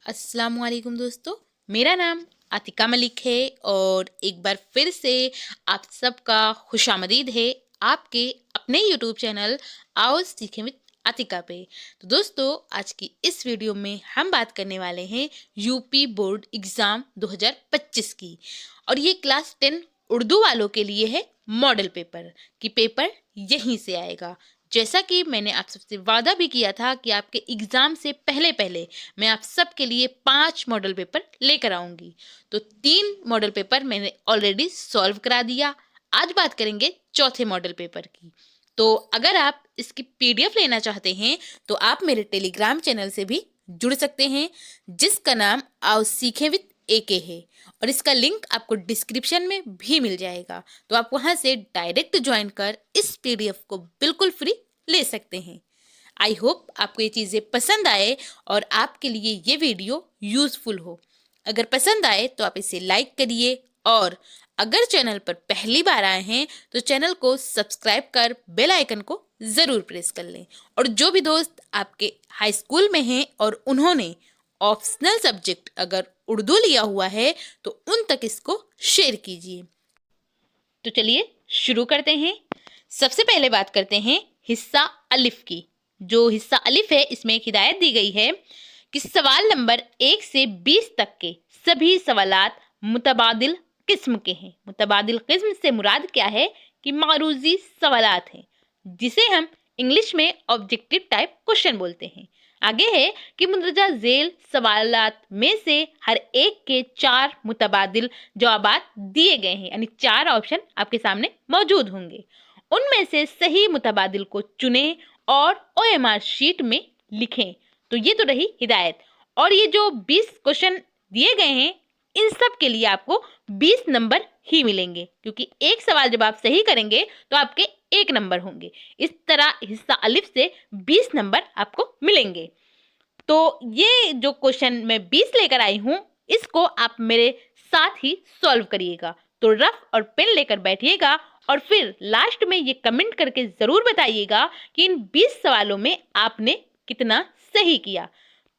अस्सलामुअलैकुम दोस्तों, मेरा नाम आतिका मलिक है और एक बार फिर से आप सबका खुशामदीद है आपके अपने यूट्यूब चैनल आओ सीखें विद आतिका पे। तो दोस्तों, आज की इस वीडियो में हम बात करने वाले हैं यूपी बोर्ड एग्ज़ाम 2025 की। और ये क्लास 10 उर्दू वालों के लिए है मॉडल पेपर कि पेपर यहीं से आएगा। जैसा कि मैंने आप सबसे वादा भी किया था कि आपके एग्ज़ाम से पहले पहले मैं आप सबके लिए 5 मॉडल पेपर लेकर आऊँगी। तो 3 मॉडल पेपर मैंने ऑलरेडी सॉल्व करा दिया। आज बात करेंगे चौथे मॉडल पेपर की। तो अगर आप इसकी पीडीएफ लेना चाहते हैं तो आप मेरे टेलीग्राम चैनल से भी जुड़ सकते हैं, जिसका नाम आओ सीखें विद एके है, और इसका लिंक आपको डिस्क्रिप्शन में भी मिल जाएगा। तो आप वहां से डायरेक्ट ज्वाइन कर इस पीडीएफ को बिल्कुल फ्री ले सकते हैं। आई होप आपको ये चीज़ें पसंद आए और आपके लिए ये वीडियो यूज़फुल हो। अगर पसंद आए तो आप इसे लाइक करिए, और अगर चैनल पर पहली बार आए हैं तो चैनल को सब्सक्राइब कर बेल आइकन को ज़रूर प्रेस कर लें। और जो भी दोस्त आपके हाई स्कूल में हैं और उन्होंने ऑप्शनल सब्जेक्ट अगर उर्दू लिया हुआ है तो उन तक इसको शेयर कीजिए। तो चलिए शुरू करते हैं। सबसे पहले बात करते हैं हिस्सा अलिफ की। जो हिस्सा अलिफ है इसमें एक हिदायत दी गई है कि सवाल नंबर 1 से 20 तक के सभी सवालात मुतबादिल किस्म के हैं। मुतबादिल किस्म से मुराद क्या है कि मारूजी सवालात हैं, जिसे हम इंग्लिश में ऑब्जेक्टिव टाइप क्वेश्चन बोलते हैं। आगे है कि मुंदरजा झेल सवालात में से हर एक के 4 मुतबादिल जवाबात दिए गए हैं, यानी 4 ऑप्शन आपके सामने मौजूद होंगे। उनमें से सही मुतबादिल को चुनें और ओएमआर शीट में लिखें। तो ये तो रही हिदायत। और ये जो 20 क्वेश्चन दिए गए हैं इन सब के लिए आपको 20 नंबर ही मिलेंगे, क्योंकि एक सवाल जब आप सही करेंगे तो आपके 1 नंबर होंगे। इस तरह हिस्सा अलिफ से 20 नंबर आपको मिलेंगे। तो ये जो क्वेश्चन मैं 20 लेकर आई हूँ, इसको आप मेरे साथ ही सॉल्व करिएगा। तो रफ और पेन लेकर बैठिएगा और फिर लास्ट में ये कमेंट करके ज़रूर बताइएगा कि इन 20 सवालों में आपने कितना सही किया।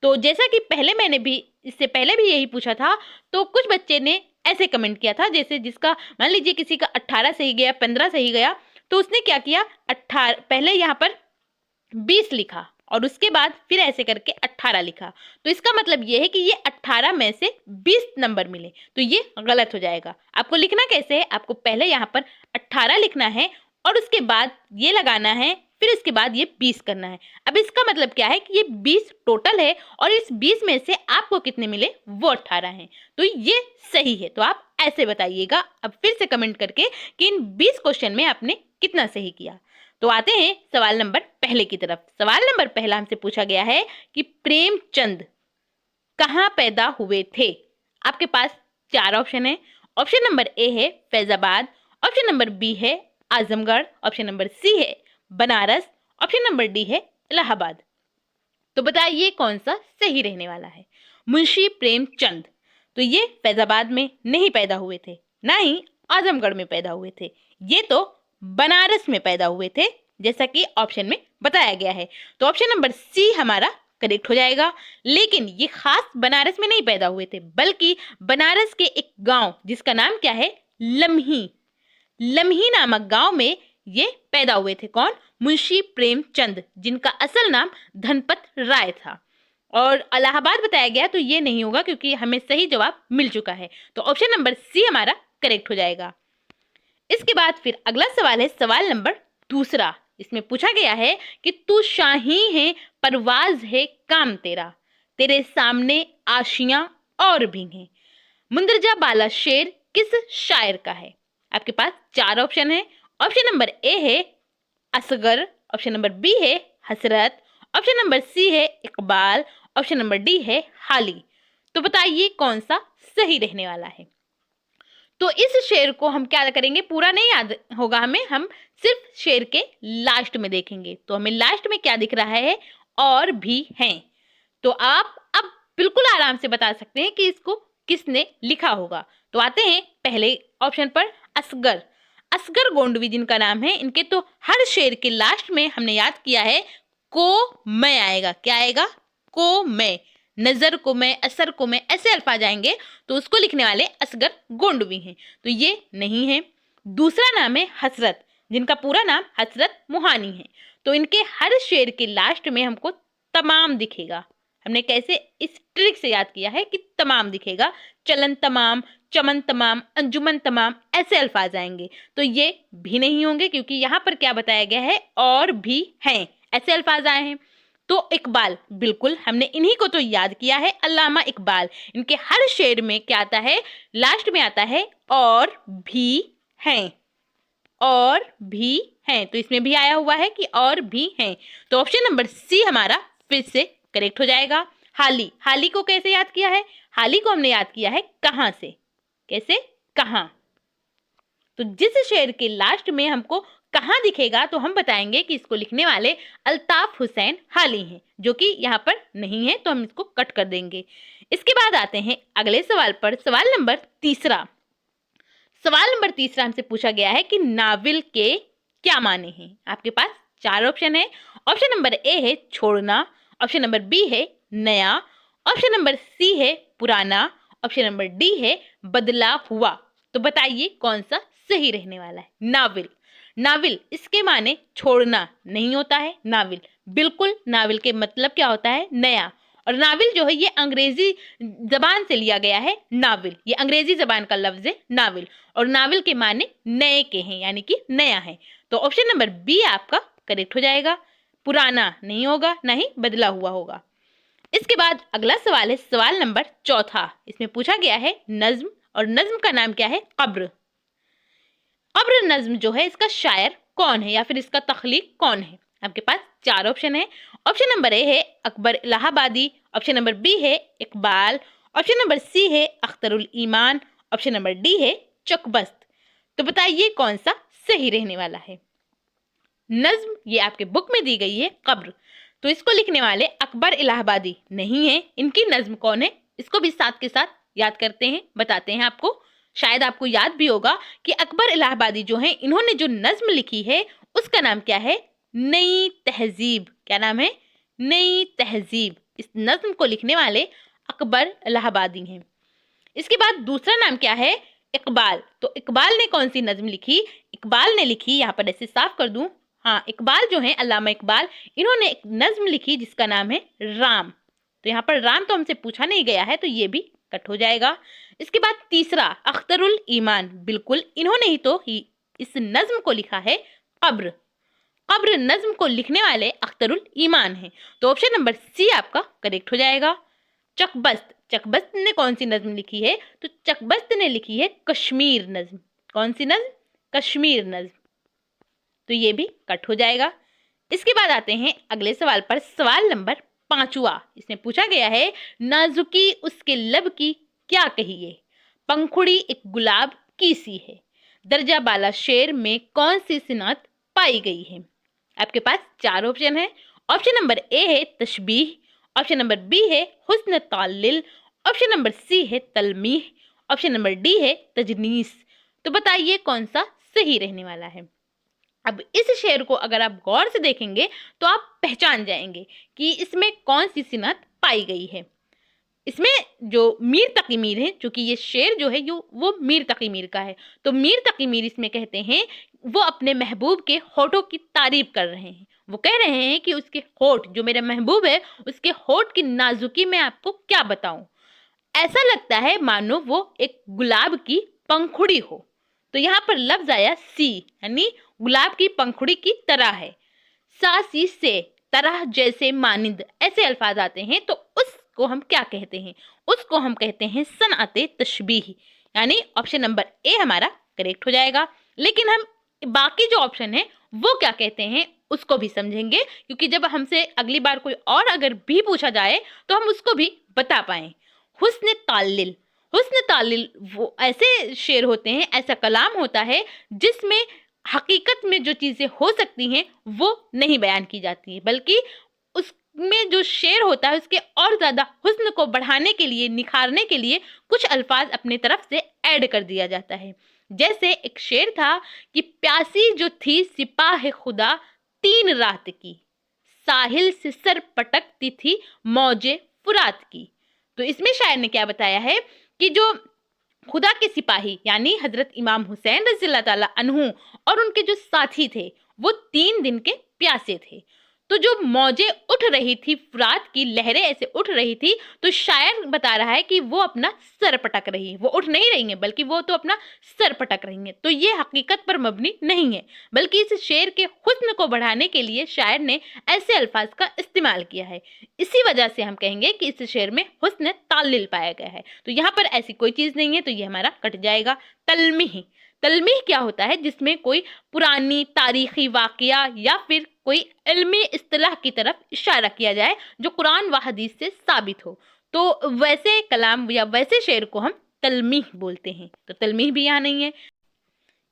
तो जैसा कि पहले मैंने भी इससे पहले भी यही पूछा था, तो कुछ बच्चे ने ऐसे कमेंट किया था, जैसे जिसका मान लीजिए किसी का 18 सही गया, 15 सही गया, तो उसने क्या किया, 18 पहले यहाँ पर 20 लिखा और उसके बाद फिर ऐसे करके 18 लिखा। तो इसका मतलब ये है कि ये 18 में से 20 नंबर मिले, तो ये गलत हो जाएगा। आपको लिखना कैसे है, आपको पहले यहाँ पर 18 लिखना है और उसके बाद ये लगाना है, फिर इसके बाद ये 20 करना है। अब इसका मतलब क्या है कि ये 20 टोटल है और इस 20 में से आपको कितने मिले, वो 18 हैं। तो ये सही है। तो आप ऐसे बताइएगा अब फिर से कमेंट करके कि इन 20 क्वेश्चन में आपने कितना सही किया। तो आते हैं सवाल नंबर पहले की तरफ। सवाल नंबर पहला हमसे पूछा गया है कि प्रेमचंद कहाँ पैदा हुए थे। आपके पास 4 ऑप्शन है। ऑप्शन नंबर ए है फैजाबाद, ऑप्शन नंबर बी है आजमगढ़, ऑप्शन नंबर सी है बनारस, ऑप्शन नंबर डी है इलाहाबाद। तो बताइए कौन सा सही रहने वाला है। मुंशी प्रेमचंद तो ये फैजाबाद में नहीं पैदा हुए थे, ना ही आजमगढ़ में पैदा हुए थे, ये तो बनारस में पैदा हुए थे, जैसा कि ऑप्शन में बताया गया है। तो ऑप्शन नंबर सी हमारा करेक्ट हो जाएगा। लेकिन ये खास बनारस में नहीं पैदा हुए थे, बल्कि बनारस के एक गांव जिसका नाम क्या है, लम्ही, लम्ही नामक गांव में ये पैदा हुए थे। कौन, मुंशी प्रेमचंद, जिनका असल नाम धनपत राय था। और इलाहाबाद बताया गया तो ये नहीं होगा, क्योंकि हमें सही जवाब मिल चुका है। तो ऑप्शन नंबर सी हमारा करेक्ट हो जाएगा। इसके बाद फिर अगला सवाल है सवाल नंबर दूसरा। इसमें पूछा गया है कि तू शाही है परवाज है काम तेरा, तेरे सामने आशियां और भी हैं। मुंदरजा बाला शेर किस शायर का है। आपके पास 4 ऑप्शन है। ऑप्शन नंबर ए है असगर, ऑप्शन नंबर बी है हसरत, ऑप्शन नंबर सी है इकबाल, ऑप्शन नंबर डी है हाली। तो बताइए कौन सा सही रहने वाला है। तो इस शेर को हम क्या करेंगे, पूरा नहीं याद होगा हमें, हम सिर्फ शेर के लास्ट में देखेंगे। तो हमें लास्ट में क्या दिख रहा है, और भी हैं। तो आप अब बिल्कुल आराम से बता सकते हैं कि इसको किसने लिखा होगा। तो आते हैं पहले ऑप्शन पर, असगर। असगर गोंडवी जिनका नाम है, इनके तो हर शेर के लास्ट में हमने याद किया है को मैं आएगा। क्या आएगा, को मैं। नजर को मैं, असर को मैं, ऐसे अल्फाज आएंगे तो उसको लिखने वाले असगर गोंडवी हैं, तो ये नहीं है। दूसरा नाम है हसरत, जिनका पूरा नाम हसरत मुहानी है। तो इनके हर शेर के लास्ट में हमको तमाम दिखेगा। हमने कैसे इस ट्रिक से याद किया है कि तमाम दिखेगा, चलन तमाम, चमन तमाम, अंजुमन तमाम, ऐसे अल्फाज आएंगे। तो ये भी नहीं होंगे, क्योंकि यहाँ पर क्या बताया गया है, और भी हैं, ऐसे अल्फाज आए हैं। तो इकबाल, बिल्कुल हमने इन्हीं को तो याद किया है, अल्लामा इकबाल। इनके हर शेर में क्या आता है, लास्ट में आता है और भी हैं, और भी हैं। तो इसमें भी आया हुआ है कि और भी हैं। तो ऑप्शन नंबर सी हमारा फिर से करेक्ट हो जाएगा। हाली, हाली को कैसे याद किया है, हाली को हमने याद किया है कहां से, कैसे, कहां। तो जिस शेर के लास्ट में हमको कहां दिखेगा तो हम बताएंगे कि इसको लिखने वाले अल्ताफ हुसैन हाली हैं, जो कि यहाँ पर नहीं है, तो हम इसको कट कर देंगे। इसके बाद आते हैं अगले सवाल पर। सवाल नंबर तीसरा हमसे पूछा गया है कि नाविल के क्या माने हैं। आपके पास 4 ऑप्शन है। ऑप्शन नंबर ए है छोड़ना, ऑप्शन नंबर बी है नया, ऑप्शन नंबर सी है पुराना, ऑप्शन नंबर डी है बदला हुआ। तो बताइए कौन सा सही रहने वाला है। नाविल, नाविल इसके माने छोड़ना नहीं होता है। नाविल, बिल्कुल, नाविल के मतलब क्या होता है, नया। और नाविल जो है ये अंग्रेजी जबान से लिया गया है। नाविल ये अंग्रेजी जबान का लफ्ज है नाविल, और नाविल के माने नए के हैं, यानी कि नया है। तो ऑप्शन नंबर बी आपका करेक्ट हो जाएगा। पुराना नहीं होगा, ना ही बदला हुआ होगा। इसके बाद अगला सवाल है सवाल नंबर चौथा। इसमें पूछा गया है नज्म, और नज्म का नाम क्या है, कब्र। कब्र नज्म जो है इसका शायर कौन है, या फिर इसका तख्लीक कौन है। आपके पास 4 ऑप्शन है। ऑप्शन नंबर ए है अकबर इलाहाबादी, ऑप्शन नंबर बी है इकबाल, ऑप्शन नंबर सी है अख्तरुल ईमान, ऑप्शन नंबर डी है चकबस्त। तो बताइए कौन सा सही रहने वाला है। नज्म ये आपके बुक में दी गई है कब्र, तो इसको लिखने वाले अकबर इलाहाबादी नहीं है। इनकी नज्म कौन है, इसको भी साथ के साथ याद करते हैं, बताते हैं आपको। शायद आपको याद भी होगा कि अकबर इलाहाबादी जो है, इन्होंने जो नज्म लिखी है उसका नाम क्या है, नई तहजीब। क्या नाम है, नई तहजीब। इस नज्म को लिखने वाले अकबर इलाहाबादी हैं। इसके बाद दूसरा नाम क्या है, इकबाल। तो इकबाल ने कौन सी नज्म लिखी, इकबाल ने लिखी, यहाँ पर ऐसे साफ कर दूं, हाँ, इकबाल जो है अल्लामा इकबाल, इन्होंने एक नज्म लिखी जिसका नाम है राम। तो यहाँ पर राम तो हमसे पूछा नहीं गया है, तो ये भी कट हो जाएगा। इसके बाद तीसरा अख्तरुल ईमान, बिल्कुल इन्होंने ही तो इस नज्म को लिखा है कब्र। कब्र नज्म को लिखने वाले अख्तरुल ईमान हैं। तो ऑप्शन नंबर सी आपका करेक्ट हो जाएगा। चकबस्त, चकबस्त ने कौन सी नज्म लिखी है, तो चकबस्त ने लिखी है कश्मीर नज्म। कौन सी नज्म, कश्मीर नज्म। तो ये भी कट हो जाएगा। इसके बाद आते हैं अगले सवाल पर। सवाल नंबर 5वां। इसमें पूछा गया है नाजुकी उसके लब की क्या कहिए, पंखुड़ी एक गुलाब की सी है, दर्जा बाला शेर में कौन सी सिनात पाई गई है। आपके पास 4 ऑप्शन है। ऑप्शन नंबर ए है तशबीह, ऑप्शन नंबर बी है हुस्न ताल्लिल, ऑप्शन नंबर सी है तलमीह, ऑप्शन नंबर डी है तजनीस। तो बताइए कौन सा सही रहने वाला है। अब इस शेर को अगर आप गौर से देखेंगे तो आप पहचान जाएंगे कि इसमें कौन सी सिनात पाई गई है। इसमें जो मीर तकी मीर है, चूंकि ये शेर जो है वो मीर तकी मीर का है, तो मीर तकी मीर इसमें कहते हैं वो अपने महबूब के होठों की तारीफ कर रहे हैं। वो कह रहे हैं कि उसके होठ, जो मेरा महबूब है उसके होठ की नाजुकी मैं आपको क्या बताऊं। ऐसा लगता है मानो वो एक गुलाब की पंखुड़ी हो। तो यहाँ पर लफ्ज आया सी, यानी गुलाब की पंखुड़ी की तरह है। सासी से, तरह जैसे, मानिंद, ऐसे अल्फाज आते हैं। तो उसको हम क्या कहते हैं, उसको हम कहते हैं सनअते तशबीह, यानी ऑप्शन नंबर ए हमारा करेक्ट हो जाएगा। लेकिन हम बाकी जो ऑप्शन है वो क्या कहते हैं उसको भी समझेंगे, क्योंकि जब हमसे अगली बार कोई और अगर भी पूछा जाए तो हम उसको भी बता पाए। हुस्न ताल्लिल, हुस्न ताल्लिल वो ऐसे शेर होते हैं, ऐसा कलाम होता है जिसमें हकीकत में जो चीजें हो सकती हैं वो नहीं बयान की जाती है, बल्कि उसमें जो शेर होता है उसके और ज्यादा हुस्न को बढ़ाने के लिए, निखारने के लिए कुछ अल्फाज अपने तरफ से ऐड कर दिया जाता है। जैसे एक शेर था कि प्यासी जो थी सिपाह खुदा 3 रात की, साहिल से सर पटकती थी मौजे फुरात की। तो इसमें शायर ने क्या बताया है कि जो खुदा के सिपाही यानी हजरत इमाम हुसैन रज़ियल्लाहु ताला अन्हु और उनके जो साथी थे वो 3 दिन के प्यासे थे। तो जो मौजें उठ रही थी, फुरात की लहरें ऐसे उठ रही थी, तो शायर बता रहा है कि वो अपना सर पटक रही है। वो उठ नहीं रही है बल्कि वो तो अपना सर पटक रही है। तो ये हकीकत पर मबनी नहीं है, बल्कि इस शेर के हुस्न को बढ़ाने के लिए शायर ने ऐसे अल्फाज का इस्तेमाल किया है। इसी वजह से हम कहेंगे कि इस शेर में हुस्न ताल्लिल पाया गया है। तो यहाँ पर ऐसी कोई चीज नहीं है, तो ये हमारा कट जाएगा। तलमीह, तलमीह क्या होता है? जिसमें कोई पुरानी तारीखी वाकया या फिर कोई इल्मी इस्तिलाह की तरफ इशारा किया जाए जो कुरान व हदीस से साबित हो। तो वैसे कलाम या वैसे शेर को हम तलमीह बोलते हैं। तो तलमीह भी यहाँ नहीं है।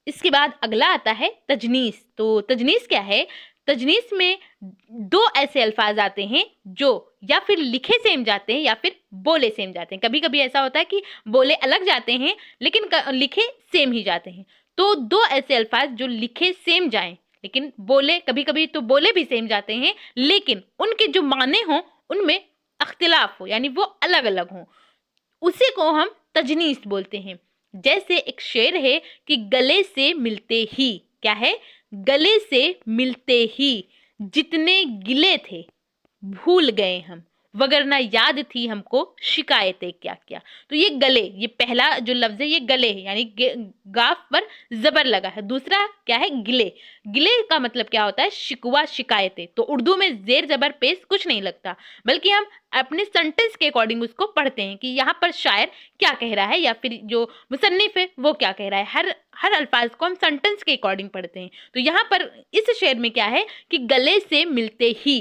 इसके बाद अगला आता है तजनीस। तो तजनीस क्या है? तजनीस में दो ऐसे अल्फाज आते हैं जो या फिर लिखे सेम जाते हैं या फिर बोले सेम जाते हैं। कभी कभी ऐसा होता है कि बोले अलग जाते हैं लेकिन लिखे सेम ही जाते हैं। तो दो ऐसे अल्फाज जो लिखे सेम जाएं लेकिन बोले, कभी कभी तो बोले भी सेम जाते हैं लेकिन उनके जो माने हों उनमें अख्तिलाफ हो, यानी वो अलग अलग हों, उसी को हम तजनीस बोलते हैं। जैसे एक शेर है कि गले से मिलते ही, क्या है? गले से मिलते ही जितने गिले थे भूल गए हम, वगरना याद थी हमको शिकायतें क्या क्या। तो ये गले, ये पहला जो लफ्ज है ये गले है, यानी गाफ पर जबर लगा है। दूसरा क्या है? गिले। गिले का मतलब क्या होता है? शिकवा, शिकायतें। तो उर्दू में जेर जबर पेश कुछ नहीं लगता, बल्कि हम अपने सेंटेंस के अकॉर्डिंग उसको पढ़ते हैं कि यहाँ पर शायर क्या कह रहा है या फिर जो मुसन्निफ है वो क्या कह रहा है। हर अल्फाज को हम सेंटेंस के अकॉर्डिंग पढ़ते हैं। तो यहाँ पर इस शेर में क्या है कि गले से मिलते ही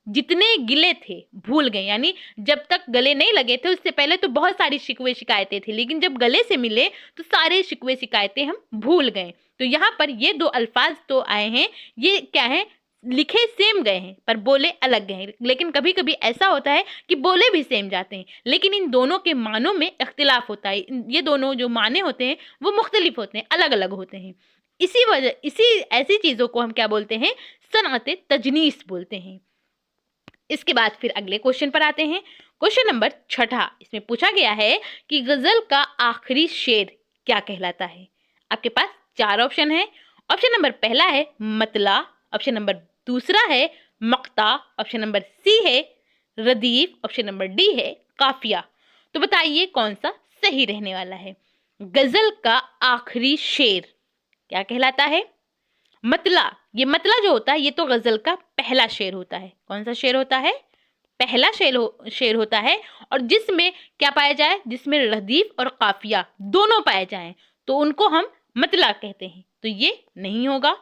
जितने गिले थे भूल गए, यानी जब तक गले नहीं लगे थे उससे पहले तो बहुत सारी शिकवे शिकायतें थी, लेकिन जब गले से मिले तो सारे शिकवे शिकायतें हम भूल गए। तो यहाँ पर ये दो अल्फाज तो आए हैं, ये क्या है? लिखे सेम गए हैं पर बोले अलग गए हैं। लेकिन कभी कभी ऐसा होता है कि बोले भी सेम जाते हैं लेकिन इन दोनों के मानों में इख्तिलाफ होता है। ये दोनों जो माने होते हैं वो मुख्तलिफ होते हैं, अलग अलग होते हैं। इसी ऐसी चीजों को हम क्या बोलते हैं? सनअत तजनीस बोलते हैं। इसके बाद फिर अगले क्वेश्चन पर आते हैं। Question number 6। इसमें पूछा गया है कि गजल का आखिरी शेर क्या कहलाता है? आपके पास 4 ऑप्शन है। ऑप्शन नंबर पहला है मतला, ऑप्शन नंबर दूसरा है मक्ता, ऑप्शन नंबर सी है रदीफ, ऑप्शन नंबर डी है काफिया। तो बताइए कौन सा सही रहने वाला है? गजल का आखिरी शेर क्या कहलाता है? मतला, ये मतला जो होता है ये तो गजल का पहला शेर होता है। कौन सा शेर होता है? पहला शेर होता है, और जिसमें क्या पाया जाए? जिसमें रदीफ और काफिया दोनों पाए जाएं तो उनको हम मतला कहते हैं। तो ये नहीं होगा।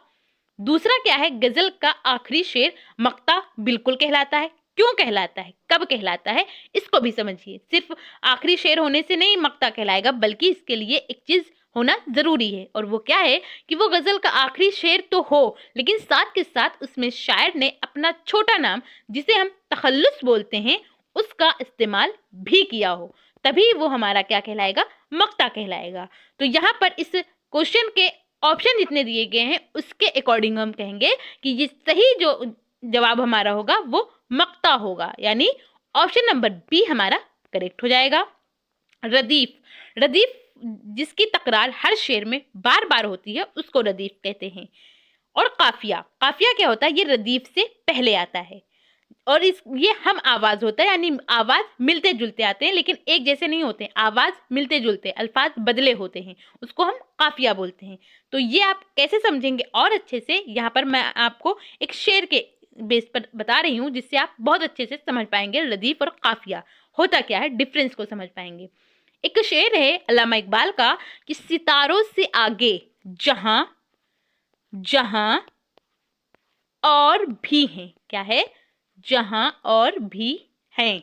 दूसरा क्या है? गजल का आखिरी शेर मक्ता बिल्कुल कहलाता है। क्यों कहलाता है, कब कहलाता है, इसको भी समझिए। सिर्फ आखिरी शेर होने से नहीं मक्ता कहलाएगा, बल्कि इसके लिए एक चीज होना जरूरी है, और वो क्या है कि वो गजल का आखिरी शेर तो हो लेकिन साथ के साथ उसमें शायर ने अपना छोटा नाम, जिसे हम तखल्लुस बोलते हैं, उसका इस्तेमाल भी किया हो, तभी वो हमारा क्या कहलाएगा? मक्ता कहलाएगा। तो यहाँ पर इस क्वेश्चन के ऑप्शन जितने दिए गए हैं उसके अकॉर्डिंग हम कहेंगे कि ये सही जो जवाब हमारा होगा वो मक्ता होगा, यानी ऑप्शन नंबर बी हमारा करेक्ट हो जाएगा। रदीफ, रदीफ जिसकी तकरार हर शेर में बार बार होती है उसको रदीफ कहते हैं। और काफिया, काफिया क्या होता है? ये रदीफ से पहले आता है और ये हम आवाज होता है, यानी आवाज मिलते जुलते आते हैं लेकिन एक जैसे नहीं होते, आवाज मिलते जुलते, अल्फाज बदले होते हैं, उसको हम काफिया बोलते हैं। तो ये आप कैसे समझेंगे और अच्छे से, यहाँ पर मैं आपको एक शेर के बेस पर बता रही हूँ जिससे आप बहुत अच्छे से समझ पाएंगे रदीफ और काफिया होता क्या है, डिफरेंस को समझ पाएंगे। एक शेर है अल्लामा इकबाल का कि सितारों से आगे जहां जहां और भी हैं, क्या है? जहां और भी हैं।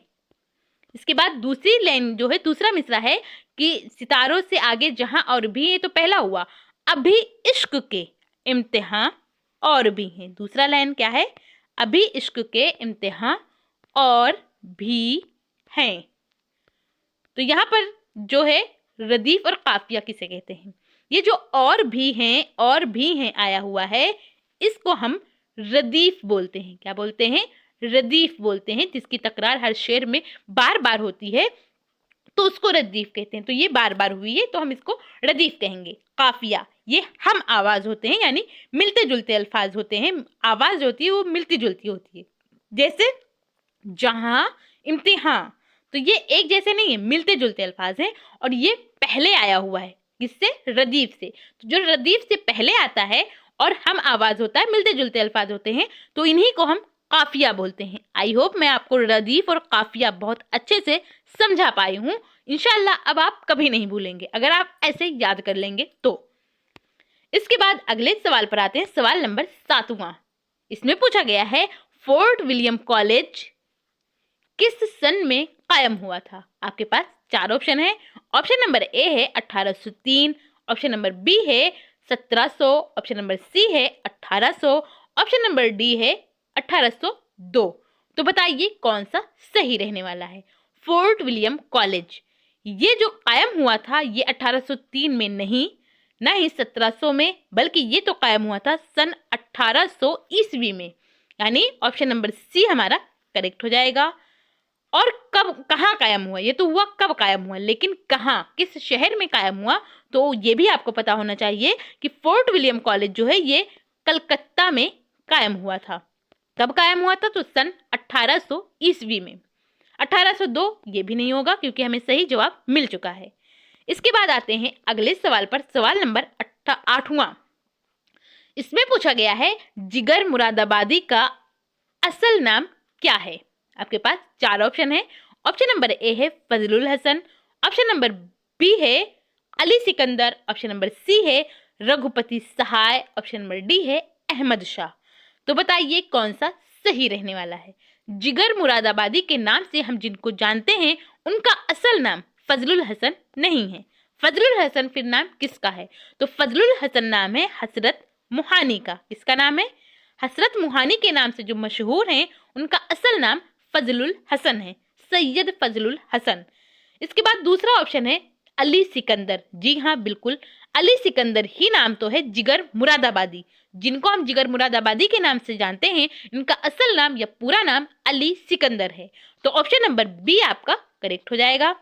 इसके बाद दूसरी लाइन जो है, दूसरा मिसरा है कि सितारों से आगे जहां और भी है, तो पहला हुआ अभी इश्क के इम्तिहान और भी हैं। दूसरा लाइन क्या है? अभी इश्क के इम्तिहान और भी हैं। तो यहाँ पर जो है रदीफ और काफिया किसे कहते हैं? ये जो और भी हैं आया हुआ है, इसको हम रदीफ बोलते हैं। क्या बोलते हैं? रदीफ बोलते हैं, जिसकी तकरार हर शेर में बार बार होती है तो उसको रदीफ कहते हैं। तो ये बार बार हुई है तो हम इसको रदीफ कहेंगे। काफिया, ये हम आवाज होते हैं, यानी मिलते जुलते अल्फाज होते हैं। आवाज होती है वो मिलती जुलती होती है, जैसे जहां, इम्तिहान। तो ये एक जैसे नहीं है, मिलते जुलते अल्फाज हैं और ये पहले आया हुआ है, किससे? रदीफ से। तो जो रदीफ से पहले आता है और हम आवाज होता है, मिलते जुलते अल्फाज होते हैं, तो इन्हीं को हम काफिया बोलते हैं। आई होप मैं आपको रदीफ और काफिया बहुत अच्छे से समझा पाई हूँ। इंशाल्लाह अब आप कभी नहीं भूलेंगे अगर आप ऐसे याद कर लेंगे तो। इसके बाद अगले सवाल पर आते हैं, सवाल नंबर 7वां। इसमें पूछा गया है फोर्ट विलियम कॉलेज किस सन में कायम हुआ था? आपके पास 4 ऑप्शन है। ऑप्शन नंबर ए है 1803, ऑप्शन नंबर बी है 1700, ऑप्शन नंबर सी है 1800, ऑप्शन नंबर डी है 1802। तो बताइए कौन सा सही रहने वाला है? फोर्ट विलियम कॉलेज ये जो कायम हुआ था ये 1803 में नहीं, ना ही 1700 में, बल्कि ये तो कायम हुआ था सन 1800 ईस्वी में, यानी ऑप्शन नंबर सी हमारा करेक्ट हो जाएगा। और कब, कहाँ कायम हुआ? ये तो हुआ कब कायम हुआ, लेकिन कहाँ, किस शहर में कायम हुआ, तो ये भी आपको पता होना चाहिए कि फोर्ट विलियम कॉलेज जो है ये कलकत्ता में कायम हुआ था। कब कायम हुआ था? तो सन 1800 ईस्वी में। 1802 ये भी नहीं होगा क्योंकि हमें सही जवाब मिल चुका है। इसके बाद आते हैं अगले सवाल पर, सवाल नंबर 8वां। इसमें पूछा गया है जिगर मुरादाबादी का असल नाम क्या है? आपके पास 4 ऑप्शन है। ऑप्शन नंबर ए है Fazlul Hasan, option number B है Ali Sikandar, option number C है Raghupati Sahay, option number D है अहमद शाह। तो बताइए कौन सा सही रहने वाला है? जिगर मुरादाबादी के नाम से हम जिनको जानते हैं उनका असल नाम फजलुल हसन नहीं है। फजलुल हसन फिर नाम किसका है? तो फजलुल हसन नाम है हसरत मुहानी का। किसका नाम है? हसरत मुहानी के नाम से जो मशहूर हैं उनका असल नाम फजलुल हसन है, सैयद फजलुल हसन। इसके बाद दूसरा ऑप्शन है अली सिकंदर। जी हाँ, बिल्कुल अली सिकंदर ही नाम तो है जिगर मुरादाबादी। जिनको हम जिगर मुरादाबादी के नाम से जानते हैं इनका असल नाम या पूरा नाम अली सिकंदर है। तो ऑप्शन नंबर बी आपका करेक्ट हो जाएगा।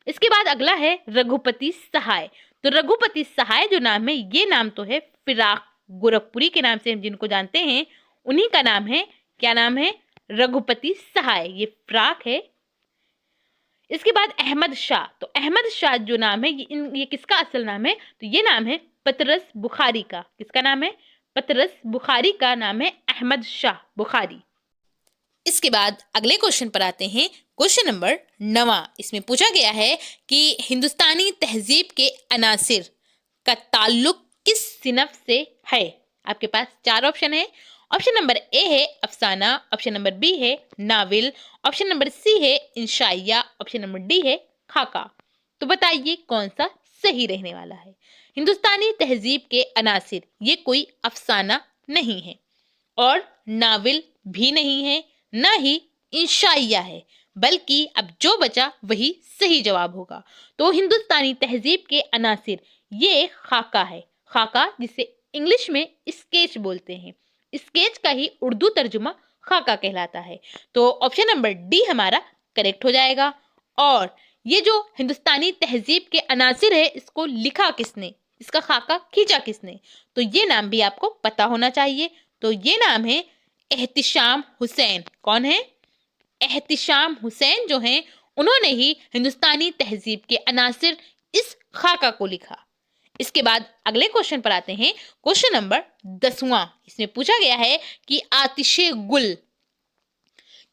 इसके बाद अगला है रघुपति सहाय। तो रघुपति सहाय जो नाम है ये नाम तो है फिराक गोरखपुरी के नाम से हम जिनको जानते हैं उन्हीं का नाम है, क्या नाम है? रघुपति सहाय, ये फिराक है। इसके बाद अहमद शाह। तो अहमद शाह जो नाम है ये किसका असल नाम है? तो ये नाम है पतरस बुखारी का। किसका नाम है? पतरस बुखारी का नाम है अहमद शाह बुखारी। इसके बाद अगले क्वेश्चन पर आते हैं, क्वेश्चन नंबर 9। इसमें पूछा गया है कि हिंदुस्तानी तहजीब के अनासिर का ताल्लुक किस सिनफ से है? आपके पास 4 ऑप्शन है। ऑप्शन नंबर ए है अफसाना, ऑप्शन नंबर बी है नाविल, ऑप्शन नंबर सी है इंशाइया, ऑप्शन नंबर डी है खाका। तो बताइए कौन सा सही रहने वाला है? हिंदुस्तानी तहजीब के अनासिर ये कोई अफसाना नहीं है और नाविल भी नहीं है, ना ही इंशाइया है, बल्कि अब जो बचा वही सही जवाब होगा। तो हिंदुस्तानी तहजीब के अनासिर ये खाका है। खाका जिसे इंग्लिश में स्केच बोलते हैं, स्केच का ही उर्दू तर्जुमा खाका कहलाता है। तो ऑप्शन नंबर डी हमारा करेक्ट हो जाएगा। और ये जो हिंदुस्तानी तहजीब के अनासिर है इसको लिखा किसने, इसका खाका खींचा किसने? तो ये नाम भी आपको पता होना चाहिए। तो ये नाम है एहतिशाम हुसैन। कौन है? एहतिशाम हुसैन जो हैं उन्होंने ही हिंदुस्तानी तहजीब के अनासिर इस खाका को लिखा। इसके बाद अगले क्वेश्चन पर आते हैं, क्वेश्चन नंबर 10वां। इसमें पूछा गया है कि आतिशे गुल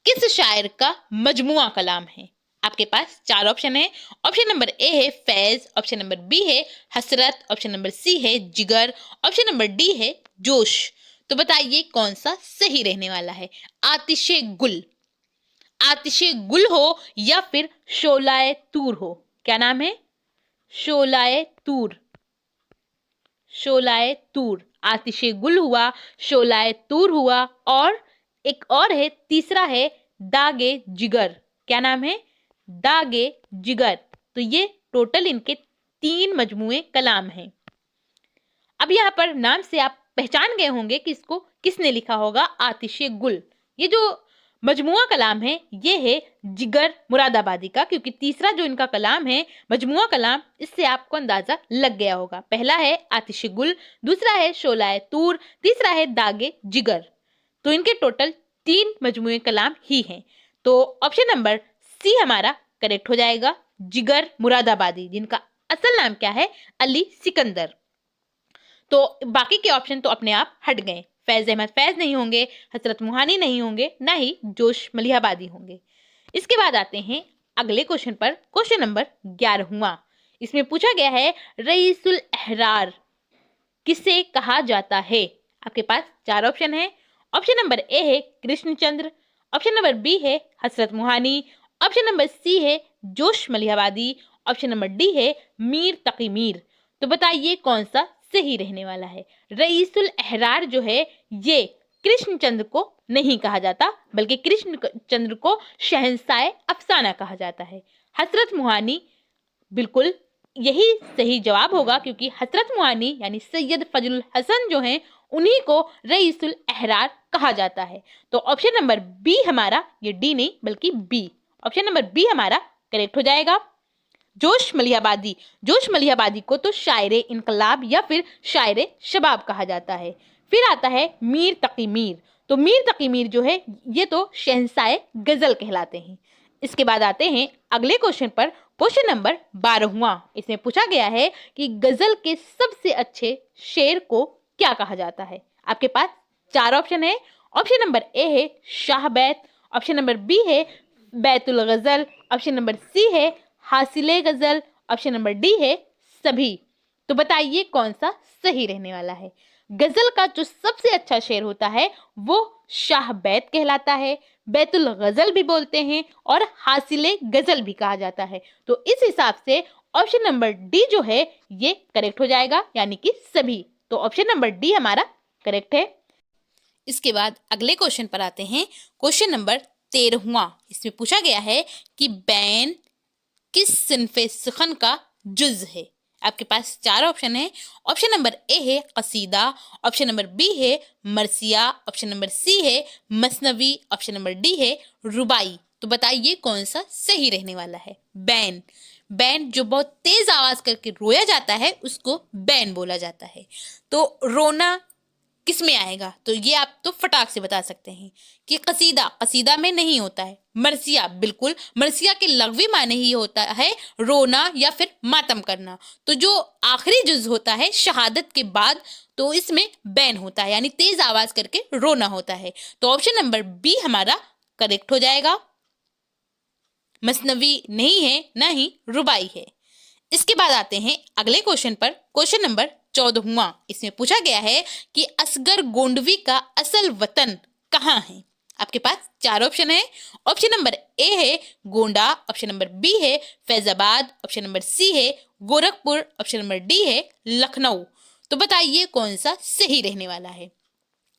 किस शायर का मजमुआ कलाम है? आपके पास 4 ऑप्शन है। ऑप्शन नंबर ए है फैज, ऑप्शन नंबर बी है हसरत, ऑप्शन नंबर सी है जिगर, ऑप्शन नंबर डी है जोश। तो बताइए कौन सा सही रहने वाला है? आतिशे गुल, आतिशे गुल हो या फिर शोलाए तूर हो? क्या नाम है? शोलाए तूर, शोलाए तूर। आतिशे गुल हुआ, शोलाए तूर हुआ, और एक और है, तीसरा है दागे जिगर। क्या नाम है? दागे जिगर। तो ये टोटल इनके 3 मजमुए कलाम हैं। अब यहाँ पर नाम से आप पहचान गए होंगे कि इसको किसने लिखा होगा, आतिशे गुल। ये जो मजमुआ कलाम है ये है जिगर मुरादाबादी का, क्योंकि तीसरा जो इनका कलाम है मजमुआ कलाम, इससे आपको अंदाजा लग गया होगा। पहला है आतिश गुल, दूसरा है शोलाए तूर, तीसरा है दागे जिगर। तो इनके टोटल 3 मजमुए कलाम ही हैं। तो ऑप्शन नंबर सी हमारा करेक्ट हो जाएगा, जिगर मुरादाबादी, जिनका असल नाम क्या है, अली सिकंदर। तो बाकी के ऑप्शन तो अपने आप हट गए। फैज अहमद फैज नहीं होंगे, हसरत मुहानी नहीं होंगे, ना ही जोश मलिहाबादी होंगे। इसके बाद आते हैं अगले क्वेश्चन पर, क्वेश्चन नंबर 11वां। इसमें पूछा गया है रईसुल अहरार किसे कहा जाता है। आपके पास 4 ऑप्शन है। ऑप्शन नंबर ए है कृष्णचंद्र, ऑप्शन नंबर बी है हसरत मुहानी, ऑप्शन नंबर सी है जोश मलिहाबादी, ऑप्शन नंबर डी है मीर तकी मीर। तो बताइए कौन सा सही रहने वाला है। रईसुल अहरार जो है ये कृष्णचंद्र को नहीं कहा जाता, बल्कि कृष्णचंद्र को शहंशाह अफसाना कहा जाता है। हसरत मुहानी बिल्कुल यही सही जवाब होगा, क्योंकि हसरत मुहानी यानी सैयद फजलुल हसन जो हैं उन्हीं को रईसुल अहरार कहा जाता है। तो ऑप्शन नंबर बी हमारा, ये डी नहीं बल्कि बी, ऑप्शन नंबर बी हमारा करेक्ट हो जाएगा। जोश मलिहाबादी, जोश मलिहाबादी को तो शायरे इनकलाब या फिर शायरे शबाब कहा जाता है। फिर आता है मीर तकी मीर, तो मीर तकी मीर जो है ये तो शहंशाह गजल कहलाते हैं। इसके बाद आते हैं अगले क्वेश्चन पर, क्वेश्चन नंबर 12वां। इसमें पूछा गया है कि गजल के सबसे अच्छे शेर को क्या कहा जाता है। आपके पास 4 ऑप्शन है। ऑप्शन नंबर ए है शाह बैत, ऑप्शन नंबर बी है बैतुल गजल, ऑप्शन नंबर सी है हासिले गजल, ऑप्शन नंबर डी है सभी। तो बताइए कौन सा सही रहने वाला है। गजल का जो सबसे अच्छा शेर होता है वो शाह बैत कहलाता है, बैतुल गजल भी बोलते हैं और हासिले गजल भी कहा जाता है। तो इस हिसाब से ऑप्शन नंबर डी जो है ये करेक्ट हो जाएगा, यानी कि सभी। तो ऑप्शन नंबर डी हमारा करेक्ट है। इसके बाद अगले क्वेश्चन पर आते हैं, क्वेश्चन नंबर 13वां। इसमें पूछा गया है कि बैन किस सिन्फे सुखन का जुज है। आपके पास 4 ऑप्शन है। ऑप्शन नंबर ए है कसीदा, ऑप्शन नंबर बी है मरसिया, ऑप्शन नंबर सी है मसनवी, ऑप्शन नंबर डी है रुबाई। तो बताइए कौन सा सही रहने वाला है। बैन, बैन जो बहुत तेज आवाज करके रोया जाता है उसको बैन बोला जाता है। तो रोना किस में आएगा, तो ये आप तो फटाक से बता सकते हैं कि कसीदा, कसीदा में नहीं होता है। मरसिया, बिल्कुल मरसिया के लग़वी माने ही होता है रोना या फिर मातम करना। तो जो आखिरी जुज होता है शहादत के बाद, तो इसमें बैन होता है, यानी तेज आवाज करके रोना होता है। तो ऑप्शन नंबर बी हमारा करेक्ट हो जाएगा। मसनवी नहीं है, ना ही रुबाई है। इसके बाद आते हैं अगले क्वेश्चन पर, क्वेश्चन नंबर 14वां। इसमें पूछा गया है कि असगर गोंडवी का असल वतन कहाँ है। आपके पास 4 ऑप्शन है। ऑप्शन नंबर ए है गोंडा, ऑप्शन नंबर बी है फैजाबाद, ऑप्शन नंबर सी है गोरखपुर, ऑप्शन नंबर डी है लखनऊ। तो बताइए कौन सा सही रहने वाला है।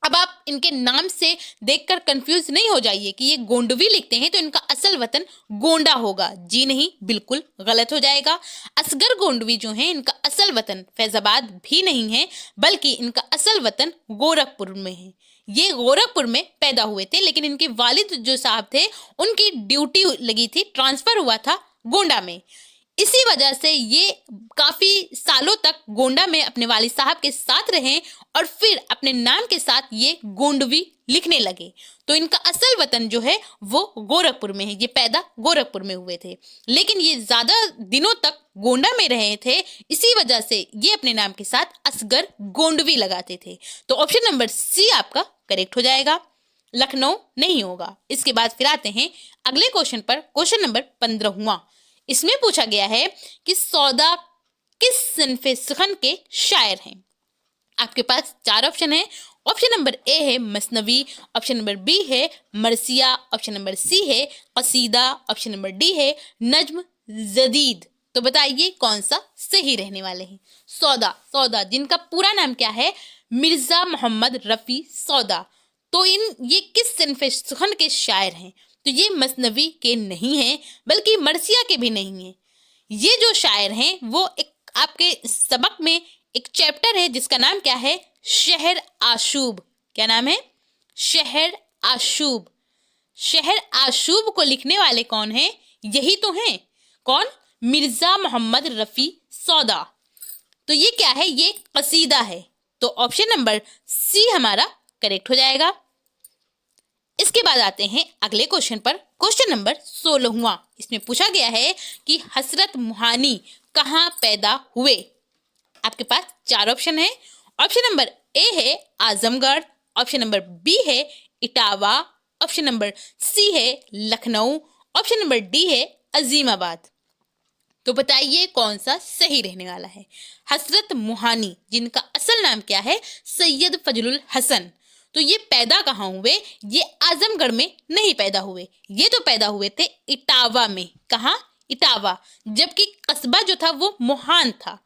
अब आप इनके नाम से देखकर कंफ्यूज नहीं हो जाइए कि ये गोंडवी लिखते हैं तो इनका असल वतन गोंडा होगा। जी नहीं, बिल्कुल गलत हो जाएगा। असगर गोंडवी जो हैं इनका असल वतन फैजाबाद भी नहीं है, बल्कि इनका असल वतन गोरखपुर में है। ये गोरखपुर में पैदा हुए थे, लेकिन इनके वालिद जो साहब थे उनकी ड्यूटी लगी थी, ट्रांसफर हुआ था गोंडा में। इसी वजह से ये काफी सालों तक गोंडा में अपने वालिद साहब के साथ रहे और फिर अपने नाम के साथ ये गोंडवी लिखने लगे। तो इनका असल वतन जो है वो गोरखपुर में है, ये पैदा गोरखपुर में हुए थे, लेकिन ये ज्यादा दिनों तक गोंडा में रहे थे, इसी वजह से ये अपने नाम के साथ असगर गोंडवी लगाते थे। तो ऑप्शन नंबर सी आपका करेक्ट हो जाएगा, लखनऊ नहीं होगा। इसके बाद फिर आते हैं अगले क्वेश्चन पर, क्वेश्चन नंबर 15वां। इसमें पूछा गया है कि सौदा किस सिन्फे सुखन के शायर हैं। आपके पास 4 ऑप्शन है। ऑप्शन नंबर ए है मसनवी, ऑप्शन नंबर बी है मरसिया, ऑप्शन नंबर सी है कसीदा, ऑप्शन नंबर डी है नज्म जदीद। तो बताइए कौन सा सही रहने वाले हैं। सौदा, सौदा जिनका पूरा नाम क्या है, मिर्जा मोहम्मद रफी सौदा। तो ये किस सिन्फे सुखन के शायर हैं। तो ये मसनवी के नहीं हैं, बल्कि मरसिया के भी नहीं हैं। ये जो शायर हैं वो एक आपके सबक में एक चैप्टर है जिसका नाम क्या है, शहर आशूब। क्या नाम है, शहर आशूब। शहर आशूब को लिखने वाले कौन हैं? यही तो हैं। कौन? मिर्जा मोहम्मद रफी सौदा। तो ये क्या है? ये कसीदा है। तो ऑप्शन नंबर सी हमारा करेक्ट हो जाएगा। इसके बाद आते हैं अगले क्वेश्चन पर। क्वेश्चन नंबर 16वां। इसमें पूछा गया है कि हसरत मोहानी कहाँ पैदा हुए? आपके पास 4 ऑप्शन है। ऑप्शन नंबर ए है आजमगढ़, ऑप्शन नंबर बी है इटावा, ऑप्शन नंबर सी है लखनऊ, ऑप्शन नंबर डी है अजीमाबाद। तो बताइए कौन सा सही रहने वाला है? हसरत मोहानी, जिनका असल नाम क्या है? सैयद फजलुल हसन। तो ये पैदा कहाँ हुए? ये आजमगढ़ में नहीं पैदा हुए, ये तो पैदा हुए थे इटावा में। कहाँ? इटावा। जबकि कस्बा जो था वो मोहान था,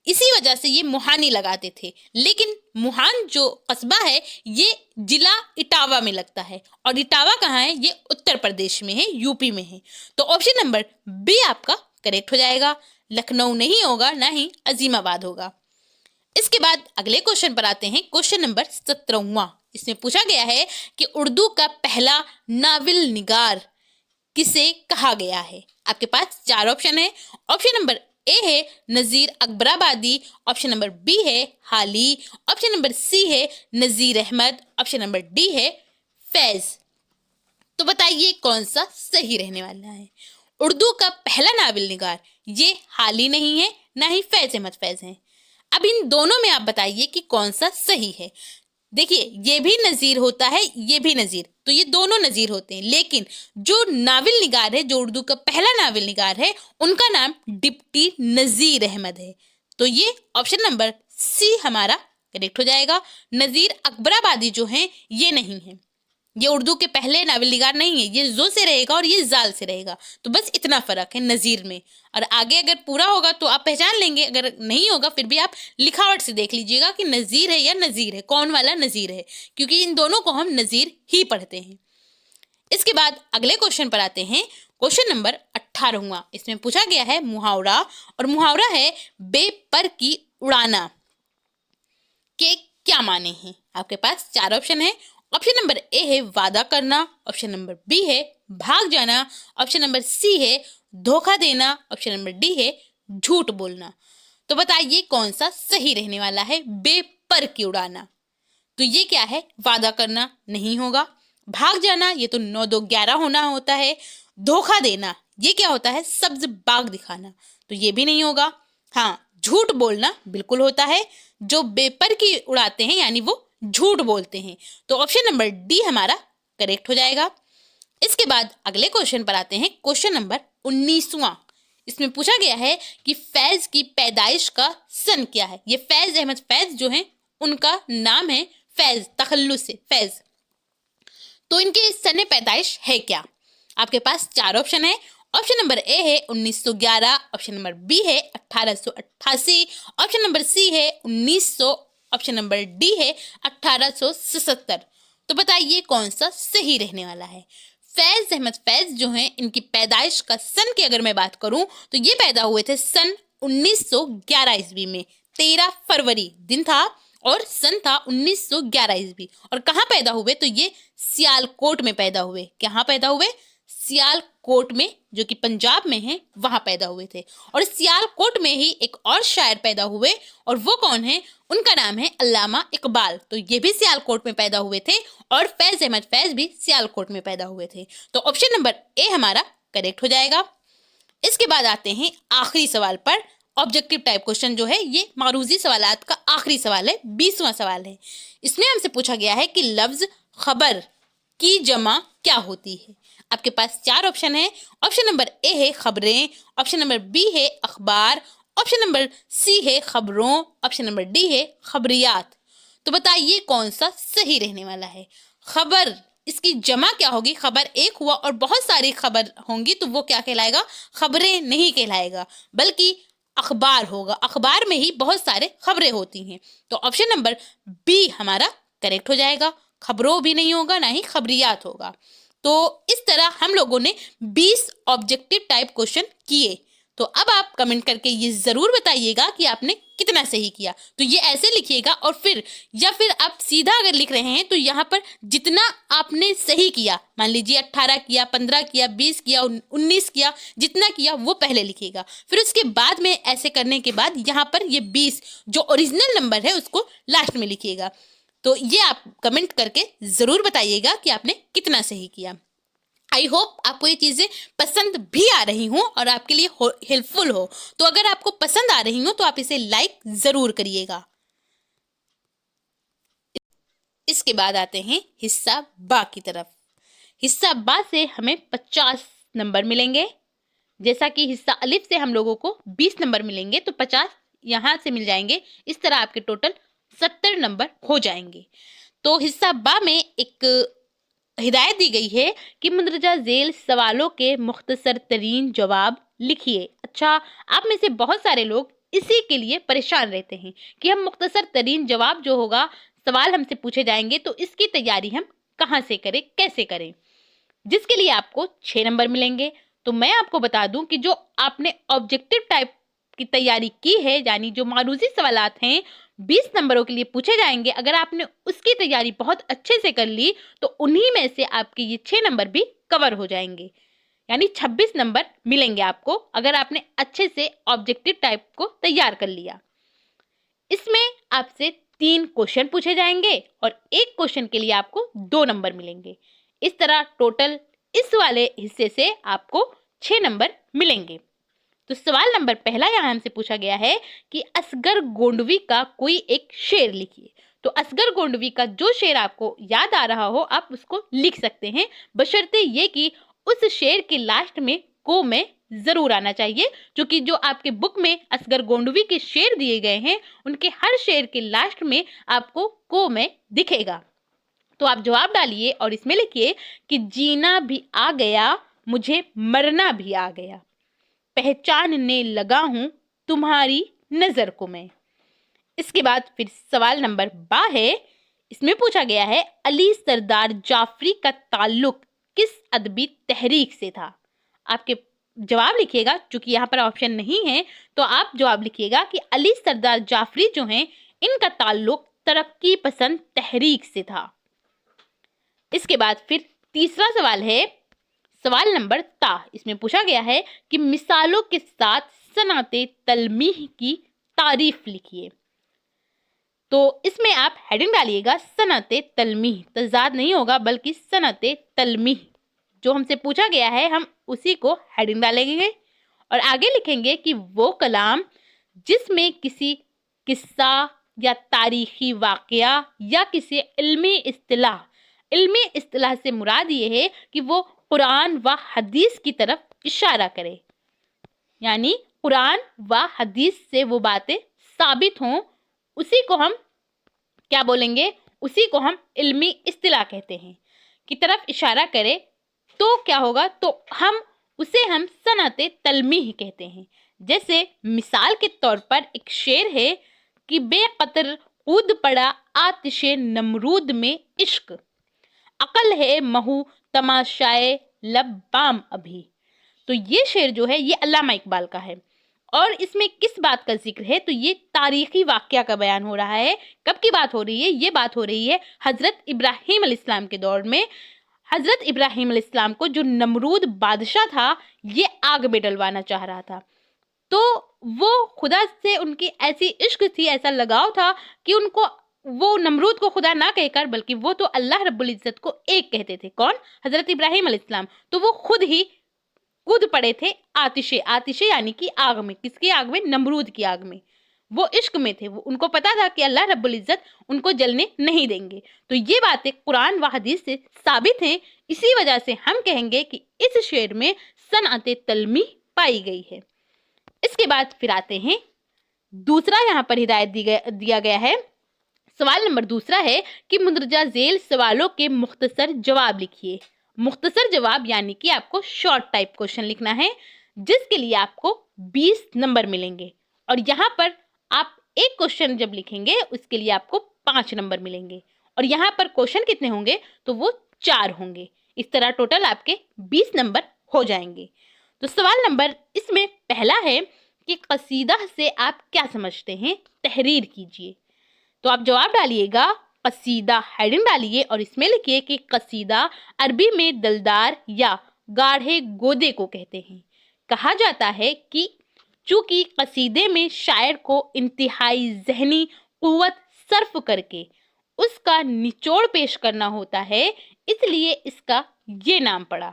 इसी वजह से ये मोहानी लगाते थे। लेकिन मोहान जो कस्बा है ये जिला इटावा में लगता है, और इटावा कहाँ है? ये उत्तर प्रदेश में है, यूपी में है। तो ऑप्शन नंबर बी आपका करेक्ट हो जाएगा। लखनऊ नहीं होगा, ना ही अजीमाबाद होगा। इसके बाद अगले क्वेश्चन पर आते हैं। क्वेश्चन नंबर 17वां। इसमें पूछा गया है कि उर्दू का पहला नावल निगार किसे कहा गया है? आपके पास 4 ऑप्शन है। ऑप्शन नंबर ए है नज़ीर अकबराबादी, ऑप्शन नंबर बी है हाली, ऑप्शन नंबर सी है नज़ीर अहमद, ऑप्शन नंबर डी है फैज। तो बताइए कौन सा सही रहने वाला है? उर्दू का पहला नावल निगार ये हाली नहीं है, ना ही फैज अहमद फैज हैं। अब इन दोनों में आप बताइए कि कौन सा सही है। देखिए, ये भी नज़ीर होता है, ये भी नज़ीर, तो ये दोनों नज़ीर होते हैं। लेकिन जो नावल निगार है, जो उर्दू का पहला नावल निगार है, उनका नाम डिप्टी नज़ीर अहमद है। तो ये ऑप्शन नंबर सी हमारा करेक्ट हो जाएगा। नज़ीर अकबराबादी जो हैं ये नहीं है, ये उर्दू के पहले नावल निगार नहीं है। ये जो से रहेगा और ये जाल से रहेगा। तो बस इतना फर्क है नज़ीर में। और आगे अगर पूरा होगा तो आप पहचान लेंगे, अगर नहीं होगा फिर भी आप लिखावट से देख लीजिएगा कि नज़ीर है या नज़ीर है, कौन वाला नज़ीर है, क्योंकि इन दोनों को हम नज़ीर ही पढ़ते हैं। इसके बाद अगले क्वेश्चन पर आते हैं। क्वेश्चन नंबर 18वां। इसमें पूछा गया है मुहावरा, और मुहावरा है बेपर की उड़ाना के क्या माने हैं? आपके पास 4 ऑप्शन है। ऑप्शन नंबर ए है वादा करना, ऑप्शन नंबर बी है भाग जाना, ऑप्शन नंबर सी है धोखा देना, ऑप्शन नंबर डी है झूठ बोलना। तो बताइए कौन सा सही रहने वाला है? बेपर की उड़ाना, तो ये क्या है? वादा करना नहीं होगा। भाग जाना ये तो 9 2 11 होना होता है। धोखा देना ये क्या होता है? सब्ज बाग दिखाना, तो ये भी नहीं होगा। हाँ, झूठ बोलना बिल्कुल होता है। जो बेपर की उड़ाते हैं यानी वो झूठ बोलते हैं। तो ऑप्शन नंबर डी हमारा करेक्ट हो जाएगा। इसके बाद अगले क्वेश्चन पर आते हैं। क्वेश्चन नंबर 19वां। इसमें पूछा गया है कि फैज की पैदाइश का सन क्या है? ये फैज अहमद फैज जो हैं उनका नाम है फैज, तखल्लुस से फैज। तो इनके सन पैदाइश है क्या? आपके पास 4 ऑप्शन है। ऑप्शन नंबर ए है 1911, ऑप्शन नंबर बी है 1888, ऑप्शन नंबर सी है 1900, ऑप्शन नंबर डी है 1877। तो बताइए कौन सा सही रहने वाला है? फैज अहमद फैज जो हैं इनकी पैदाइश का सन की अगर मैं बात करूं तो ये पैदा हुए थे सन 1911 ईस्वी में। 13 फरवरी दिन था और सन था 1911 ईस्वी। और कहाँ पैदा हुए? तो ये सियालकोट में पैदा हुए। कहाँ पैदा हुए? सियालकोट में, जो कि पंजाब में है, वहां पैदा हुए थे। और सियालकोट में ही एक और शायर पैदा हुए, और वो कौन है? उनका नाम है अल्लामा इकबाल। तो ये भी सियालकोट में पैदा हुए थे, और फैज अहमद फैज भी सियालकोट में पैदा हुए थे। तो ऑप्शन नंबर ए हमारा करेक्ट हो जाएगा। इसके बाद आते हैं आखिरी सवाल पर। ऑब्जेक्टिव टाइप क्वेश्चन जो है ये मारूजी सवालात का आखिरी सवाल है, 20वां सवाल है। इसमें हमसे पूछा गया है कि लफ्ज खबर की जमा क्या होती है? आपके पास 4 ऑप्शन है। ऑप्शन नंबर ए है खबरें, ऑप्शन नंबर बी है अखबार, ऑप्शन नंबर सी है खबरों, ऑप्शन नंबर डी है खबरियात। तो बताइए कौन सा सही रहने वाला है? खबर, इसकी जमा क्या होगी? खबर एक हुआ और बहुत सारी खबर होंगी तो वो क्या कहलाएगा? खबरें नहीं कहलाएगा, बल्कि अखबार होगा। अखबार में ही बहुत सारे खबरें होती हैं। तो ऑप्शन नंबर बी हमारा करेक्ट हो जाएगा। खबरों भी नहीं होगा, ना ही खबरियात होगा। तो इस तरह हम लोगों ने 20 ऑब्जेक्टिव टाइप क्वेश्चन किए। तो अब आप कमेंट करके ये ज़रूर बताइएगा कि आपने कितना सही किया। तो ये ऐसे लिखिएगा और फिर आप सीधा अगर लिख रहे हैं तो यहाँ पर जितना आपने सही किया, मान लीजिए 18 किया, 15 किया, 20 किया, 19 किया, जितना किया वो पहले लिखिएगा। फिर उसके बाद में ऐसे करने के बाद यहाँ पर ये 20 जो ओरिजिनल नंबर है उसको लास्ट में लिखिएगा। तो ये आप कमेंट करके ज़रूर बताइएगा कि आपने कितना सही किया। आई होप आपको ये चीज़ें पसंद भी आ रही हों और आपके लिए हेल्पफुल हो। तो अगर आपको पसंद आ रही हो तो आप इसे लाइक ज़रूर करिएगा। इसके बाद आते हैं हिस्सा बा की तरफ। हिस्सा बा से हमें 50 नंबर मिलेंगे। जैसा कि हिस्सा अलिफ से हम लोगों को 20 नंबर मिलेंगे तो 50 यहाँ से मिल जाएंगे। इस तरह आपके टोटल 70 नंबर हो जाएंगे। तो हिस्सा बा में एक हिदायत दी गई है कि मुंदरजा झेल सवालों के मुख्तसर तरीन जवाब लिखिए। अच्छा, आप में से बहुत सारे लोग इसी के लिए परेशान रहते हैं कि हम मुख्तसर तरीन जवाब जो होगा, सवाल हमसे पूछे जाएंगे तो इसकी तैयारी हम कहाँ से करें, कैसे करें, जिसके लिए आपको 6 नंबर मिलेंगे। तो मैं आपको बता दूं कि जो आपने ऑब्जेक्टिव टाइप की तैयारी की है, यानी जो मारूजी सवालात हैं 20 नंबरों के लिए पूछे जाएंगे, अगर आपने उसकी तैयारी बहुत अच्छे से कर ली तो उन्हीं में से आपके ये 6 नंबर भी कवर हो जाएंगे, यानी 26 नंबर मिलेंगे आपको अगर आपने अच्छे से ऑब्जेक्टिव टाइप को तैयार कर लिया। इसमें आपसे 3 क्वेश्चन पूछे जाएंगे और एक क्वेश्चन के लिए आपको 2 नंबर मिलेंगे। इस तरह टोटल इस वाले हिस्से से आपको 6 नंबर मिलेंगे। तो सवाल नंबर पहला यहाँ हमसे पूछा गया है कि असगर गोंडवी का कोई एक शेर लिखिए। तो असगर गोंडवी का जो शेर आपको याद आ रहा हो आप उसको लिख सकते हैं, बशर्ते ये कि उस शेर के लास्ट में को में जरूर आना चाहिए, क्योंकि जो आपके बुक में असगर गोंडवी के शेर दिए गए हैं उनके हर शेर के लास्ट में आपको को में दिखेगा। तो आप जवाब डालिए और इसमें लिखिए कि जीना भी आ गया, मुझे मरना भी आ गया, पहचानने लगा हूं तुम्हारी नजर को मैं। इसके बाद फिर सवाल नंबर 12 है। इसमें पूछा गया है अली सरदार जाफरी का ताल्लुक किस अदबी तहरीक से था। आपके जवाब लिखिएगा, चूंकि यहाँ पर ऑप्शन नहीं है तो आप जवाब लिखिएगा कि अली सरदार जाफरी जो हैं इनका ताल्लुक तरक्की पसंद तहरीक से था। इसके बाद फिर तीसरा सवाल है सवाल नंबर ता। इसमें पूछा गया है कि मिसालों के साथ सनाते तलमीह की तारीफ लिखिए। तो इसमें आप हेडिंग डालिएगा सनाते तलमीह, तजाद नहीं होगा बल्कि सनाते तलमीह। जो हमसे पूछा गया है हम उसी को हेडिंग डालेंगे और आगे लिखेंगे कि वो कलाम जिसमें किसी किस्सा या तारीखी वाकया या किसी इल्मी इस्तिलाह से मुराद ये है कि वो कुरान व हदीस की तरफ इशारा करे, यानी कुरान व हदीस से वो बातें साबित हों, उसी को हम क्या बोलेंगे, उसी को हम इल्मी इस्तिलाह कहते हैं, की तरफ इशारा करे तो क्या होगा, तो हम सनअते तलमीह कहते हैं। जैसे मिसाल के तौर पर एक शेर है कि बेकतर कूद पड़ा आतिशे नमरूद में इश्क, अकल है महू तमाशाए लब्बाम अभी। तो ये शेर जो है ये अल्लामा इकबाल का है और इसमें किस बात का जिक्र है, तो ये तारीखी वाकया का बयान हो रहा है। कब की बात हो रही है, ये बात हो रही है हजरत इब्राहिम अलैहिस्सलाम के दौर में। हजरत इब्राहिम अलैहिस्सलाम को जो नमरूद बादशाह था ये आग में डलवाना चाह रहा था, तो वो खुदा से उनकी ऐसी इश्क थी, ऐसा लगाव था कि उनको वो नमरूद को खुदा ना कहकर बल्कि वो तो अल्लाह रब्बुल इज्जत को एक कहते थे। कौन? हजरत इब्राहिम अलैहिस्सलाम। तो वो खुद ही कूद पड़े थे आतिशे यानी कि आग में। किसकी आग में? नमरूद की आग में। वो इश्क में थे, वो उनको पता था कि अल्लाह रब्बुल इज्जत उनको जलने नहीं देंगे। तो ये बातें कुरान व हदीस से साबित हैं, इसी वजह से हम कहेंगे कि इस शेर में सनअते तलमीह पाई गई है। इसके बाद फिर आते हैं दूसरा, यहाँ पर हिदायत दिया गया है। सवाल नंबर दूसरा है कि मुंदरजा झेल सवालों के मुख्तसर जवाब लिखिए। मुख्तसर जवाब यानी कि आपको शॉर्ट टाइप क्वेश्चन लिखना है, जिसके लिए आपको 20 नंबर मिलेंगे और यहाँ पर आप एक क्वेश्चन जब लिखेंगे उसके लिए आपको 5 नंबर मिलेंगे और यहाँ पर क्वेश्चन कितने होंगे, तो वो 4 होंगे। इस तरह टोटल आपके 20 नंबर हो जाएंगे। تو سوال نمبر اس میں پہلا ہے کہ قصیدہ سے آپ کیا سمجھتے ہیں؟ تحریر کیجئے۔ تو آپ جواب ڈالیے گا قصیدہ، ہیڈنگ ڈالیے اور اس میں لکھیے کہ قصیدہ عربی میں دلدار یا گاڑھے گودے کو کہتے ہیں۔ کہا جاتا ہے کہ چونکہ قصیدے میں شاعر کو انتہائی ذہنی قوت صرف کر کے اس کا نچوڑ پیش کرنا ہوتا ہے، اس لیے اس کا یہ نام پڑا۔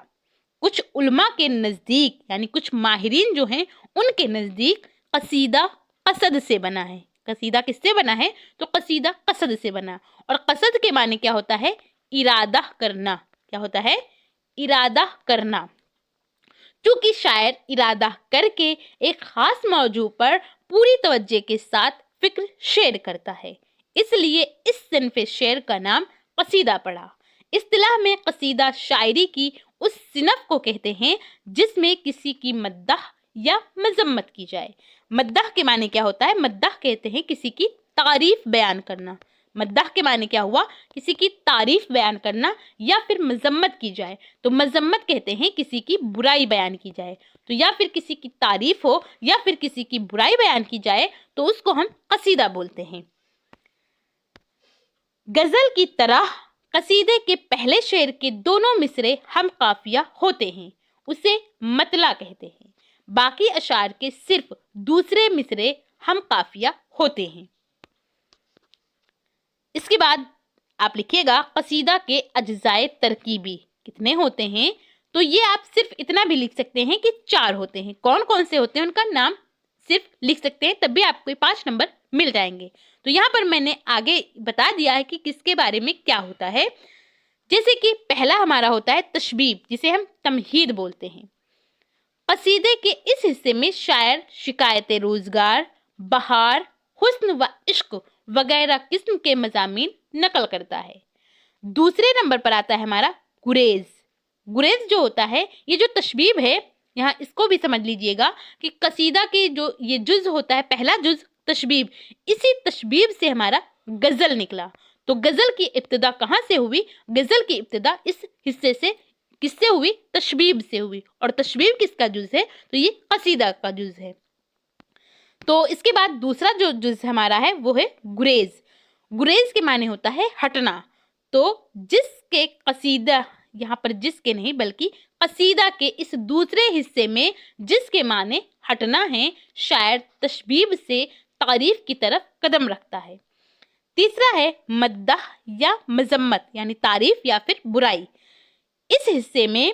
کچھ علماء کے نزدیک یعنی کچھ ماہرین جو ہیں ان کے نزدیک قصیدہ قصد سے بنا ہے۔ قصیدہ کس سے بنا ہے؟ تو قصیدہ قصد سے بنا، اور قصد کے معنی کیا ہوتا ہے؟ ارادہ کرنا۔ کیا ہوتا ہے؟ ارادہ کرنا۔ چونکہ شاعر ارادہ کر کے ایک خاص موضوع پر پوری توجہ کے ساتھ فکر شیئر کرتا ہے، اس لیے اس صنف شعر کا نام قصیدہ پڑا۔ اصطلاح میں قصیدہ شاعری کی اس صنف کو کہتے ہیں جس میں کسی کی مدح یا مذمت کی جائے۔ مدح کے معنی کیا ہوتا ہے؟ مدح کہتے ہیں کسی کی تعریف بیان کرنا۔ مدح کے معنی کیا ہوا؟ کسی کی تعریف بیان کرنا، یا پھر مذمت کی جائے تو مذمت کہتے ہیں کسی کی برائی بیان کی جائے۔ تو یا پھر کسی کی تعریف ہو یا پھر کسی کی برائی بیان کی جائے تو اس کو ہم قصیدہ بولتے ہیں۔ غزل کی طرح قصیدے کے پہلے شعر کے دونوں مصرے ہم قافیہ ہوتے ہیں، اسے مطلع کہتے ہیں۔ باقی اشعار کے صرف دوسرے مصرے ہم قافیہ ہوتے ہیں۔ اس کے بعد آپ لکھیے گا قصیدہ کے اجزائے ترکیبی کتنے ہوتے ہیں؟ تو یہ آپ صرف اتنا بھی لکھ سکتے ہیں کہ 4 ہوتے ہیں۔ کون کون سے ہوتے ہیں ان کا نام صرف لکھ سکتے ہیں، تب بھی آپ کو 5 نمبر مل جائیں گے۔ تو یہاں پر میں نے آگے بتا دیا ہے کہ کس کے بارے میں کیا ہوتا ہے۔ جیسے کہ پہلا ہمارا ہوتا ہے تشبیب، جسے ہم تمہید بولتے ہیں۔ قصیدے کے اس حصے میں شاعر شکایت روزگار، بہار، حسن و عشق وغیرہ قسم کے مضامین نقل کرتا ہے۔ دوسرے نمبر پر آتا ہے ہمارا گریز۔ گریز جو ہوتا ہے، یہ جو تشبیب ہے، یہاں اس کو بھی سمجھ لیجئے گا کہ قصیدہ کے جو یہ جز ہوتا ہے، پہلا جز تشبیب، اسی تشبیب سے ہمارا غزل نکلا۔ تو غزل کی ابتدا کہاں سے ہوئی؟ غزل کی ابتدا اس حصے سے کس سے ہوئی؟ تشبیب سے ہوئی، اور تشبیب کس کا جز ہے؟ تو یہ قصیدہ کا جز ہے۔ تو اس کے بعد دوسرا جو جز ہمارا ہے وہ ہے گریز۔ گریز کے معنی ہوتا ہے ہٹنا۔ تو جس کے قصیدہ، یہاں پر جس کے نہیں بلکہ قصیدہ کے اس دوسرے حصے میں جس کے معنی ہٹنا ہے، شاعر تشبیب سے تعریف کی طرف قدم رکھتا ہے۔ تیسرا ہے مدح یا مذمت، یعنی تعریف یا پھر برائی۔ اس حصے میں،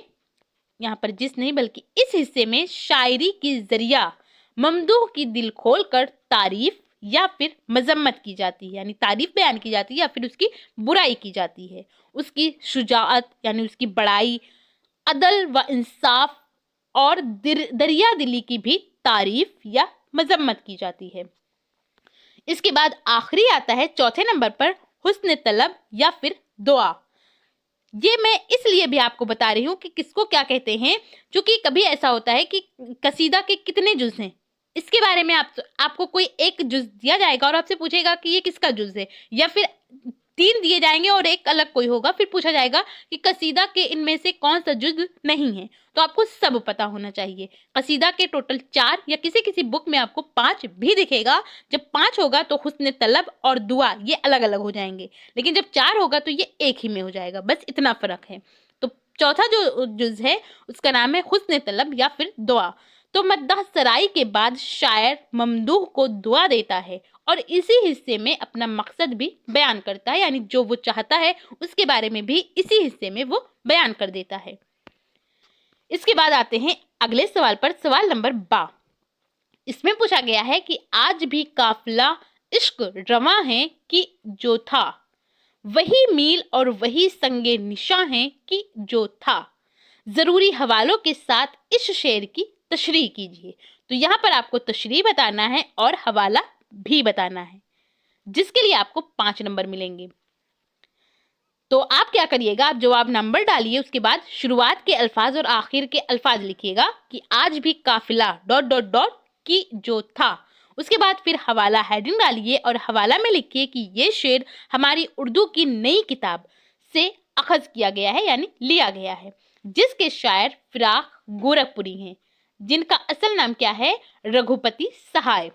یہاں پر جس نہیں بلکہ اس حصے میں شاعری کی ذریعہ ممدوح کی دل کھول کر تعریف یا پھر مذمت کی جاتی ہے، یعنی تعریف بیان کی جاتی ہے یا پھر اس کی برائی کی جاتی ہے۔ اس کی شجاعت یعنی اس کی بڑائی، عدل و انصاف اور دریا دلی کی بھی تعریف یا مذمت کی جاتی ہے۔ اس کے بعد آخری آتا ہے چوتھے نمبر پر حسن طلب یا پھر دعا۔ یہ میں اس لیے بھی آپ کو بتا رہی ہوں کہ کس کو کیا کہتے ہیں، چونکہ کبھی ایسا ہوتا ہے کہ قصیدہ کے کتنے جز ہیں، اس کے بارے میں آپ کو کوئی ایک جز دیا جائے گا اور آپ سے پوچھے گا کہ یہ کس کا جز ہے، یا پھر 3 دیے جائیں گے اور ایک الگ کوئی ہوگا، پھر پوچھا جائے گا کہ قصیدہ کے ان میں سے کون سا جز نہیں ہے۔ تو آپ کو سب پتا ہونا چاہیے۔ قصیدہ کے ٹوٹل 4 یا کسی بک میں آپ کو 5 بھی دکھے گا۔ جب 5 ہوگا تو حسن طلب اور دعا یہ الگ الگ ہو جائیں گے، لیکن جب 4 ہوگا تو یہ ایک ہی میں ہو جائے گا، بس اتنا فرق ہے۔ تو چوتھا جو جز ہے اس کا نام ہے حسن طلب یا پھر دعا۔ تو مدح سرائی کے بعد شاعر ممدوح کو دعا دیتا ہے اور اسی حصے میں اپنا مقصد بھی بیان کرتا ہے، یعنی جو وہ چاہتا ہے اس کے بارے میں بھی اسی حصے میں وہ بیان کر دیتا ہے۔ اس کے بعد آتے ہیں اگلے سوال پر، سوال نمبر 12۔ اس میں پوچھا گیا ہے کہ آج بھی قافلہ عشق رواں ہے کہ جو تھا، وہی میل اور وہی سنگ نشاں ہے کہ جو تھا، ضروری حوالوں کے ساتھ اس شعر کی تشریح کیجیے۔ تو یہاں پر آپ کو تشریح بتانا ہے اور حوالہ بھی بتانا ہے، جس کے لیے آپ کو 5 نمبر ملیں گے۔ تو آپ کیا کریے گا، آپ جواب نمبر ڈالیے، اس کے بعد شروعات کے الفاظ اور آخر کے الفاظ لکھیے گا کہ آج بھی قافلہ ... کی جو تھا۔ اس کے بعد پھر حوالہ ہیڈنگ ڈالیے اور حوالہ میں لکھیے کہ یہ شعر ہماری اردو کی نئی کتاب سے اخذ کیا گیا ہے، یعنی لیا گیا ہے، جس کے شاعر فراق گورکھپوری ہیں۔ जिनका असल नाम क्या है, रघुपति सहाय।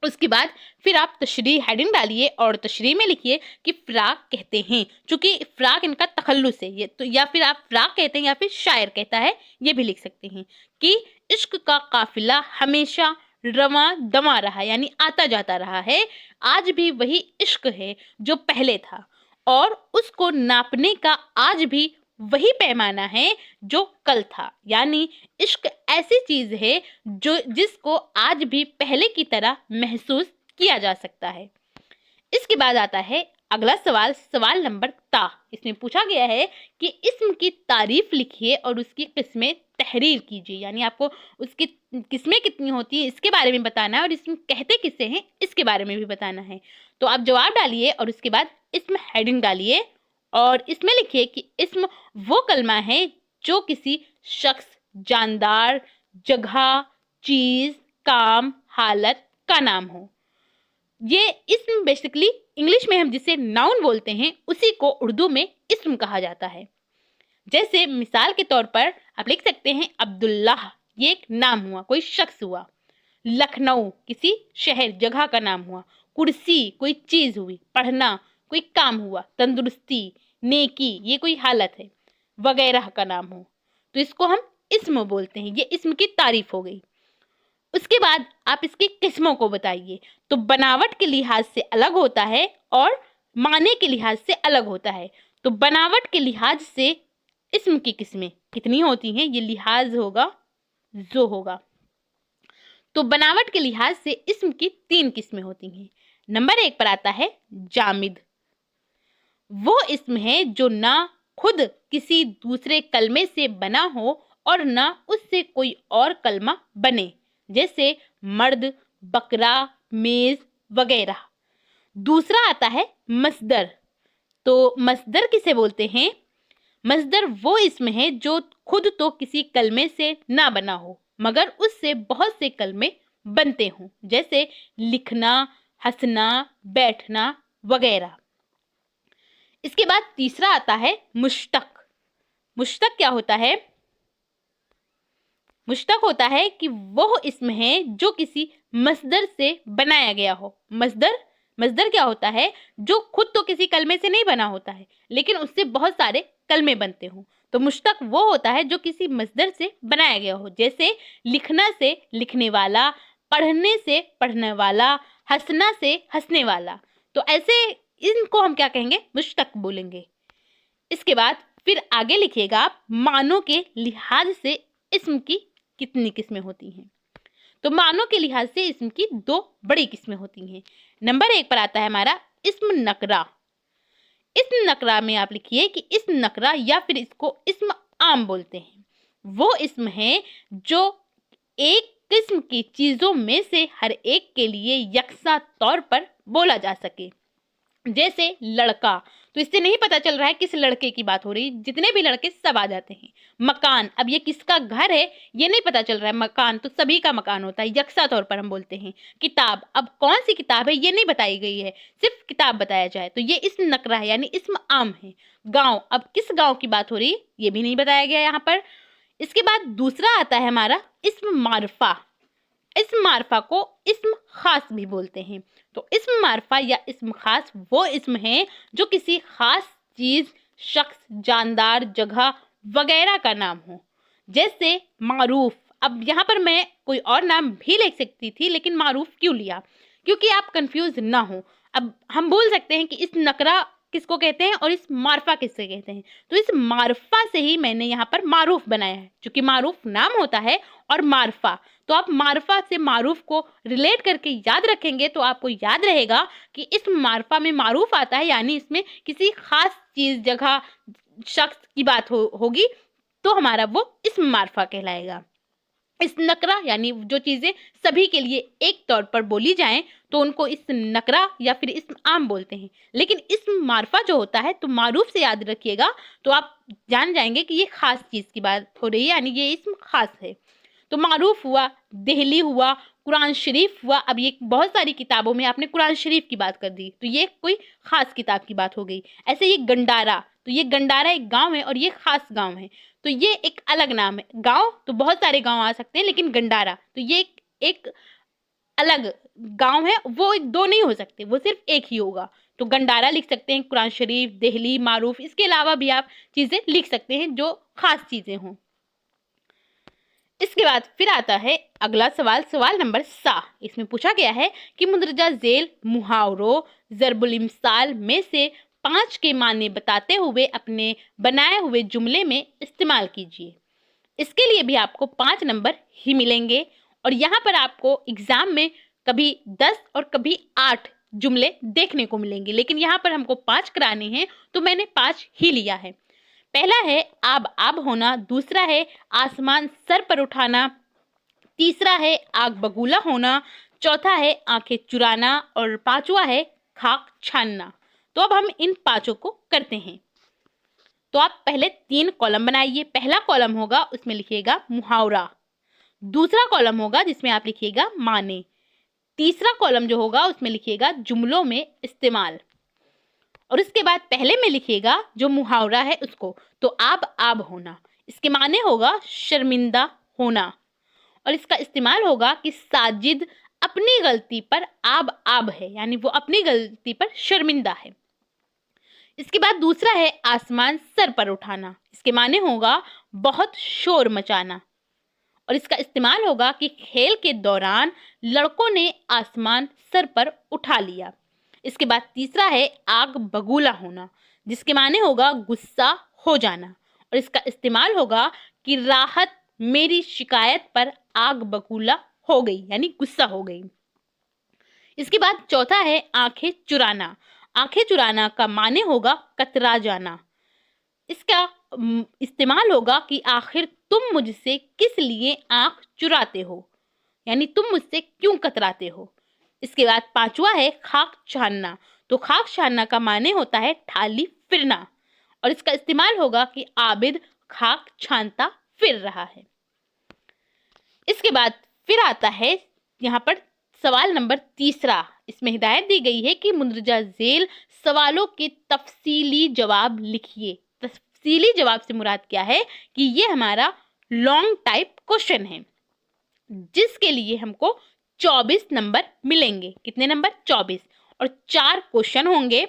उसके बाद फिर आप तशरीह हेडिंग डालिए और तशरीह में लिखिए कि फ्राक कहते हैं, चूंकि फ्राक इनका तखल्लुस है ये तो, या फिर आप फ्राक कहते हैं या फिर शायर कहता है, ये भी लिख सकते हैं कि इश्क का काफिला हमेशा रवां दवा रहा, यानी आता जाता रहा है, आज भी वही इश्क है जो पहले था, और उसको नापने का आज भी वही पैमाना है जो कल था, यानी इश्क ऐसी चीज है जो जिसको आज भी पहले की तरह महसूस किया जा सकता है। इसके बाद आता है अगला सवाल, सवाल नंबर ता। इसमें पूछा गया है कि इस्म की तारीफ लिखिए और उसकी किस्में तहरीर कीजिए, यानी आपको उसकी किस्में कितनी होती है इसके बारे में बताना है और इसमें कहते किससे हैं इसके बारे में भी बताना है। तो आप जवाब डालिए और उसके बाद इस्म हेडिंग डालिए और इसमें लिखिए कि इस्म वो कलमा है जो किसी शख्स, जानदार, जगह, चीज, काम, हालत का नाम हो। ये इस्म बेसिकली इंग्लिश में हम जिसे नाउन बोलते हैं उसी को उर्दू में इस्म कहा जाता है। जैसे मिसाल के तौर पर आप लिख सकते हैं अब्दुल्लाह, ये एक नाम हुआ, कोई शख्स हुआ। लखनऊ किसी शहर, जगह का नाम हुआ। कुर्सी कोई चीज हुई। पढ़ना कोई काम हुआ। तंदुरुस्ती, नेकी ये कोई हालत है, वगैरह का नाम हो तो इसको हम इस्म बोलते हैं। ये इस्म की तारीफ हो गई। उसके बाद आप इसकी किस्मों को बताइए। तो बनावट के लिहाज से अलग होता है और माने के लिहाज से अलग होता है। तो बनावट के लिहाज से इस्म की किस्में कितनी होती हैं, ये लिहाज होगा जो होगा। तो बनावट के लिहाज से इस्म की 3 किस्में होती हैं। नंबर 1 पर आता है जामिद। वो इस्म है जो ना खुद किसी दूसरे कलमे से बना हो और ना उससे कोई और कलमा बने, जैसे मर्द, बकरा, मेज वगैरह। दूसरा आता है मस्दर। तो मस्दर किसे बोलते हैं? मस्दर वो इस्म है जो खुद तो किसी कलमे से ना बना हो मगर उससे बहुत से कलमे बनते हों, जैसे लिखना, हंसना, बैठना वगैरह। इसके बाद तीसरा आता है मुश्तक। मुश्तक क्या होता है? मुश्तक होता है कि वह इस्म है जो किसी मस्दर से बनाया गया हो। मस्दर क्या होता है? जो खुद तो किसी कलमे से नहीं बना होता है लेकिन उससे बहुत सारे कलमे बनते हों। तो मुश्तक वो होता है जो किसी मस्दर से बनाया गया हो, जैसे लिखना से लिखने वाला, पढ़ने से पढ़ने वाला, हंसना से हंसने वाला। तो ऐसे इनको हम क्या कहेंगे? मुश्तक बोलेंगे। इसके बाद फिर आगे लिखिएगा आप मानों के लिहाज से इस्म की कितनी किस्में होती हैं। तो मानों के लिहाज से इस्म की 2 बड़ी किस्में होती हैं। नंबर 1 पर आता है हमारा इस्म नकरा। इस्म नकरा में आप लिखिए कि इस्म नकरा या फिर इसको इस्म आम बोलते हैं। वो इस्म है जो एक किस्म की चीजों में से हर एक के लिए यकसा तौर पर बोला जा सके, जैसे लड़का। तो इससे नहीं पता चल रहा है किस लड़के की बात हो रही, जितने भी लड़के सब आ जाते हैं। मकान, अब ये किसका घर है ये नहीं पता चल रहा है। मकान तो सभी का मकान होता है, यकसा तौर पर हम बोलते हैं। किताब, अब कौन सी किताब है ये नहीं बताई गई है, सिर्फ किताब बताया जाए तो ये इस्म नकरा है, यानी इस्म आम है। गाँव, अब किस गाँव की बात हो रही ये भी नहीं बताया गया यहाँ पर। इसके बाद दूसरा आता है हमारा इस्म मारफा। इस्म मारफा को इस्म खास भी बोलते हैं। तो इस्म मारफा या इस्म खास वो इस्म है जो किसी खास चीज, शख्स, जानदार, जगह वगैरह का नाम हो, जैसे मारूफ। अब यहाँ पर मैं कोई और नाम भी लिख सकती थी लेकिन मारूफ क्यों लिया, क्योंकि आप कंफ्यूज ना हो। अब हम बोल सकते हैं कि इस नकरा किसको कहते हैं और इस मारफा किससे कहते हैं। तो इस मारफा से ही मैंने यहाँ पर मारूफ बनाया है, क्योंकि मारूफ नाम होता है और मारफा, तो आप मारफा से मारूफ को रिलेट करके याद रखेंगे तो आपको याद रहेगा कि इस मारफा में मारूफ आता है, यानी इसमें किसी खास चीज, जगह, शख्स की बात होगी तो हमारा वो इस्म मारफा कहलाएगा। इस नकरा यानी जो चीजें सभी के लिए एक तौर पर बोली जाएं तो उनको इस नकरा या फिर इस्म आम बोलते हैं। लेकिन इस्म मारफा जो होता है तो मारूफ से याद रखिएगा तो आप जान जाएंगे कि ये खास चीज की बात हो रही है, यानी ये इस्म खास है। तो मारूफ हुआ, देहली हुआ, कुरान शरीफ हुआ। अब ये बहुत सारी किताबों में आपने कुरान शरीफ की बात कर दी तो ये कोई खास किताब की बात हो गई। ऐसे ये गंडारा, تو یہ گنڈارا ایک گاؤں ہے اور یہ خاص گاؤں ہے، تو یہ ایک الگ نام ہے۔ گاؤں تو بہت سارے گاؤں آ سکتے ہیں، لیکن گنڈارا تو یہ ایک الگ گاؤں ہے، وہ دو نہیں ہو سکتے، وہ صرف ایک ہی ہوگا۔ تو گنڈارا لکھ سکتے ہیں، قرآن شریف، دہلی، معروف، اس کے علاوہ بھی آپ چیزیں لکھ سکتے ہیں جو خاص چیزیں ہوں۔ اس کے بعد پھر آتا ہے اگلا سوال، سوال نمبر 7۔ اس میں پوچھا گیا ہے کہ مندرجہ ذیل محاوروں ضرب الامثال میں سے 5 کے معنی بتاتے ہوئے اپنے بنائے ہوئے جملے میں استعمال کیجیے۔ اس کے لیے بھی آپ کو 5 نمبر ہی ملیں گے، اور یہاں پر آپ کو ایگزام میں کبھی 10 اور کبھی 8 جملے دیکھنے کو ملیں گے، لیکن یہاں پر ہم کو 5 کرانے ہیں تو میں نے 5 ہی لیا ہے۔ پہلا ہے آب آب ہونا، دوسرا ہے آسمان سر پر اٹھانا، تیسرا ہے آگ بگولا ہونا، چوتھا ہے آنکھیں چرانا، اور پانچواں ہے خاک چھاننا۔ تو اب ہم ان 5 کو کرتے ہیں۔ تو آپ پہلے 3 کالم بنائیے۔ پہلا کالم ہوگا اس میں لکھیے گا محاورہ، دوسرا کالم ہوگا جس میں آپ لکھیے گا معنی، تیسرا کالم جو ہوگا اس میں لکھیے گا جملوں میں استعمال، اور اس کے بعد پہلے میں لکھیے گا جو محاورہ ہے اس کو، تو آب آب ہونا، اس کے معنی ہوگا شرمندہ ہونا، اور اس کا استعمال ہوگا کہ ساجد اپنی غلطی پر آب آب ہے، یعنی وہ اپنی غلطی پر شرمندہ ہے۔ اس کے بعد دوسرا ہے آسمان سر پر اٹھانا، اس کے معنی ہوگا بہت شور مچانا، اور اس کا استعمال ہوگا کہ کھیل کے دوران لڑکوں نے آسمان سر پر اٹھا لیا۔ اس کے بعد تیسرا ہے آگ بگولا ہونا، جس کے معنی ہوگا غصہ ہو جانا، اور اس کا استعمال ہوگا کہ راحت میری شکایت پر آگ بگولا ہو گئی، یعنی غصہ ہو گئی۔ اس کے بعد چوتھا ہے آنکھیں چرانا، آنکھیں چرانا کا معنی ہوگا کترا جانا، اس کا استعمال ہوگا کہ آخر تم مجھ سے کس لیے آنکھ چراتے ہو، یعنی تم مجھ سے کیوں کتراتے ہو۔ اس کے بعد پانچواں ہے خاک چھاننا، تو خاک چھاننا کا معنی ہوتا ہے ٹھالی پھرنا، اور اس کا استعمال ہوگا کہ عابد خاک چھانتا پھر رہا ہے۔ اس کے بعد پھر آتا ہے یہاں پر سوال نمبر 3۔ اس میں ہدایت دی گئی ہے کہ مندرجہ ذیل سوالوں کے تفصیلی جواب لکھیے۔ تفصیلی جواب سے مراد کیا ہے کہ یہ ہمارا لانگ ٹائپ کوشچن ہے، جس کے لیے ہم کو 24 نمبر ملیں گے۔ کتنے نمبر؟ 24، اور 4 کوشچن ہوں گے۔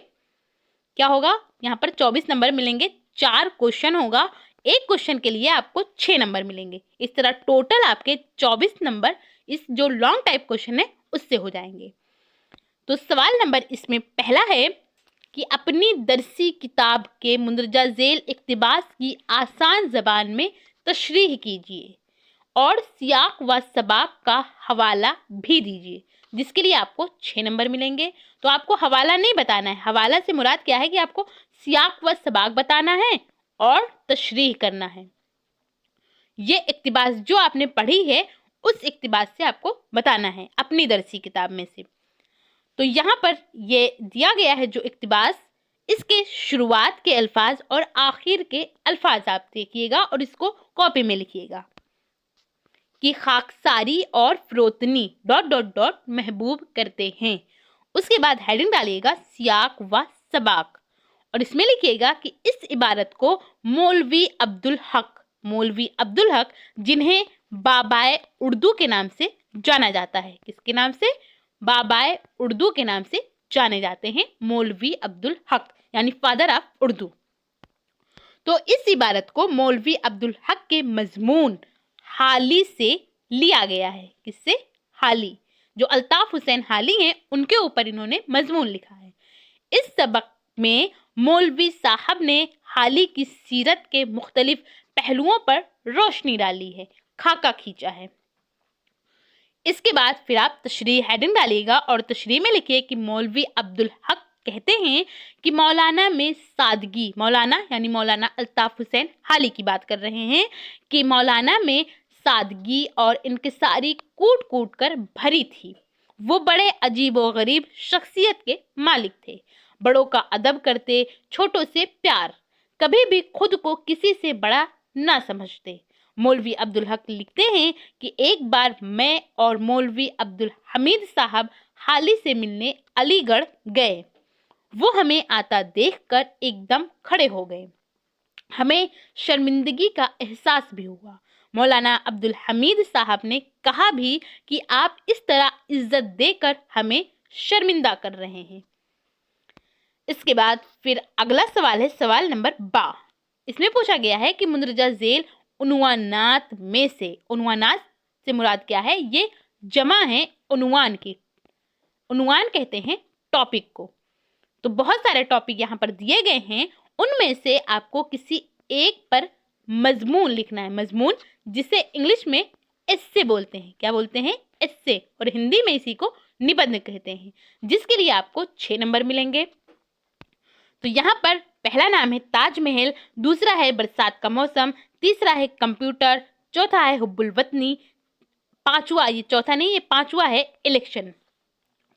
کیا ہوگا؟ یہاں پر 24 نمبر ملیں گے، 4 کوشچن ہوگا، ایک کوشچن کے لیے آپ کو 6 نمبر ملیں گے۔ اس طرح ٹوٹل آپ کے 24 نمبر اس جو لانگ ٹائپ کوشچن ہے اس سے ہو جائیں گے۔ تو سوال نمبر اس میں پہلا ہے کہ اپنی درسی کتاب کے مندرجہ ذیل اقتباس کی آسان زبان میں تشریح کیجیے اور سیاق و سباق کا حوالہ بھی دیجیے، جس کے لیے آپ کو 6 نمبر ملیں گے۔ تو آپ کو حوالہ نہیں بتانا ہے، حوالہ سے مراد کیا ہے کہ آپ کو سیاق و سباق بتانا ہے اور تشریح کرنا ہے۔ یہ اقتباس جو آپ نے پڑھی ہے اس اقتباس سے آپ کو بتانا ہے اپنی درسی کتاب میں سے۔ تو یہاں پر یہ دیا گیا ہے جو اقتباس، اس کے شروعات کے الفاظ اور آخر کے الفاظ آپ دیکھیے گا اور اس کو کاپی میں لکھیے گا کہ خاکساری اور فروتنی ... محبوب کرتے ہیں۔ اس کے بعد ہیڈنگ ڈالیے گا سیاق و سباق، اور اس میں لکھیے گا کہ اس عبارت کو مولوی عبدالحق جنہیں بابائے اردو کے نام سے جانا جاتا ہے، کس کے نام سے؟ بابائے اردو کے نام سے جانے جاتے ہیں مولوی عبدالحق، یعنی فادر آف اردو۔ تو اس عبارت کو مولوی عبدالحق کے مضمون حالی سے لیا گیا ہے۔ کس سے؟ حالی، جو الطاف حسین حالی ہیں ان کے اوپر انہوں نے مضمون لکھا ہے۔ اس سبق میں مولوی صاحب نے حالی کی سیرت کے مختلف پہلوؤں پر روشنی ڈالی ہے، خاکہ کھینچا ہے۔ اس کے بعد پھر آپ تشریح ہیڈنگ ڈالیے گا اور تشریح میں لکھیے کہ مولوی عبدالحق کہتے ہیں کہ مولانا میں سادگی، مولانا یعنی مولانا الطاف حسین حالی کی بات کر رہے ہیں، کہ مولانا میں سادگی اور انکساری کوٹ کوٹ کر بھری تھی۔ وہ بڑے عجیب و غریب شخصیت کے مالک تھے، بڑوں کا ادب کرتے، چھوٹوں سے پیار، کبھی بھی خود کو کسی سے بڑا نہ سمجھتے۔ مولوی عبدالحق لکھتے ہیں کہ ایک بار میں اور مولوی عبدالحمید صاحب حالی سے ملنے علی گڑھ گئے۔ وہ ہمیں آتا دیکھ کر ایک دم کھڑے ہو گئے. ہمیں شرمندگی کا احساس بھی ہوا. مولانا عبدالحمید صاحب نے کہا بھی کہ آپ اس طرح عزت دے کر ہمیں شرمندہ کر رہے ہیں. اس کے بعد پھر اگلا سوال ہے سوال نمبر 12. اس میں پوچھا گیا ہے کہ مندرجہ ذیل عنوانات میں سے، عنوانات سے مراد کیا ہے؟ یہ جمع ہے عنوان کی. عنوان کہتے ہیں ٹاپک کو. تو بہت سارے ٹاپک یہاں پر دیے گئے ہیں، ان میں سے آپ کو کسی ایک پر مضمون لکھنا ہے. مضمون جسے انگلش میں ایسے بولتے ہیں. کیا بولتے ہیں؟ ایسے. اور ہندی میں اسی کو نبندھ کہتے ہیں، جس کے لیے آپ کو 6 نمبر ملیں گے. تو یہاں پر پہلا نام ہے تاج محل، دوسرا ہے برسات کا موسم، تیسرا ہے کمپیوٹر، چوتھا ہے حب الوطنی، پانچواں، یہ چوتھا نہیں، یہ پانچواں ہے الیکشن.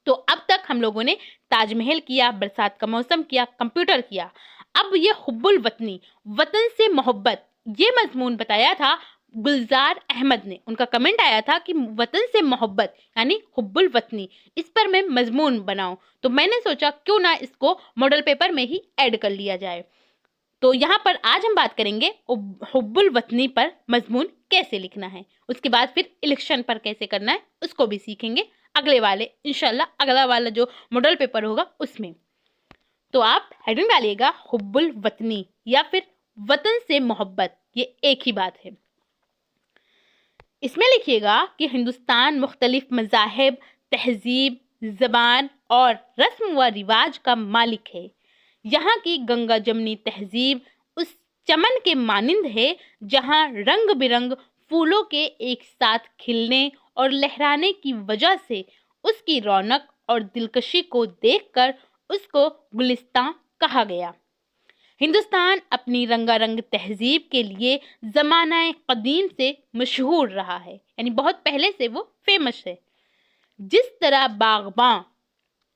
تو اب تک ہم لوگوں نے تاج محل کیا، برسات کا موسم کیا، کمپیوٹر کیا. اب یہ حب الوطنی، وطن سے محبت، یہ مضمون بتایا تھا گلزار احمد نے. ان کا کمنٹ آیا تھا کہ وطن سے محبت یعنی حب الوطنی، اس پر میں مضمون بناؤں. تو میں نے سوچا کیوں نہ اس کو ماڈل پیپر میں ہی ایڈ کر لیا جائے. تو یہاں پر آج ہم بات کریں گے حب الوطنی پر مضمون کیسے لکھنا ہے. اس کے بعد پھر الیکشن پر کیسے کرنا ہے اس کو بھی سیکھیں گے اگلے والے انشاءاللہ، اگلا والا جو ماڈل پیپر ہوگا اس میں. تو آپ ہیڈنگ ڈالیے گا حب الوطنی یا پھر وطن سے محبت، یہ ایک ہی بات ہے. اس میں لکھیے گا کہ ہندوستان مختلف مذاہب، تہذیب، زبان اور رسم و رواج کا مالک ہے. یہاں کی گنگا جمنی تہذیب اس چمن کے مانند ہے جہاں رنگ برنگ پھولوں کے ایک ساتھ کھلنے اور لہرانے کی وجہ سے اس کی رونق اور دلکشی کو دیکھ کر اس کو گلستان کہا گیا. ہندوستان اپنی رنگا رنگ تہذیب کے لیے زمانہ قدیم سے مشہور رہا ہے، یعنی بہت پہلے سے وہ فیمس ہے. جس طرح باغباں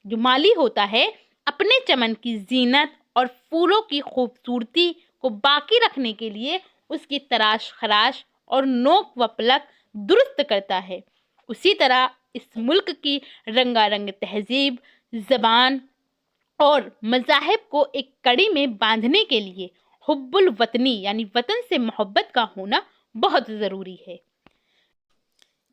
جو مالی ہوتا ہے اپنے چمن کی زینت اور پھولوں کی خوبصورتی کو باقی رکھنے کے لیے اس کی تراش خراش اور نوک و پلک درست کرتا ہے، اسی طرح اس ملک کی رنگا رنگ تہذیب، زبان اور مذاہب کو ایک کڑی میں باندھنے کے لیے حب الوطنی یعنی وطن سے محبت کا ہونا بہت ضروری ہے.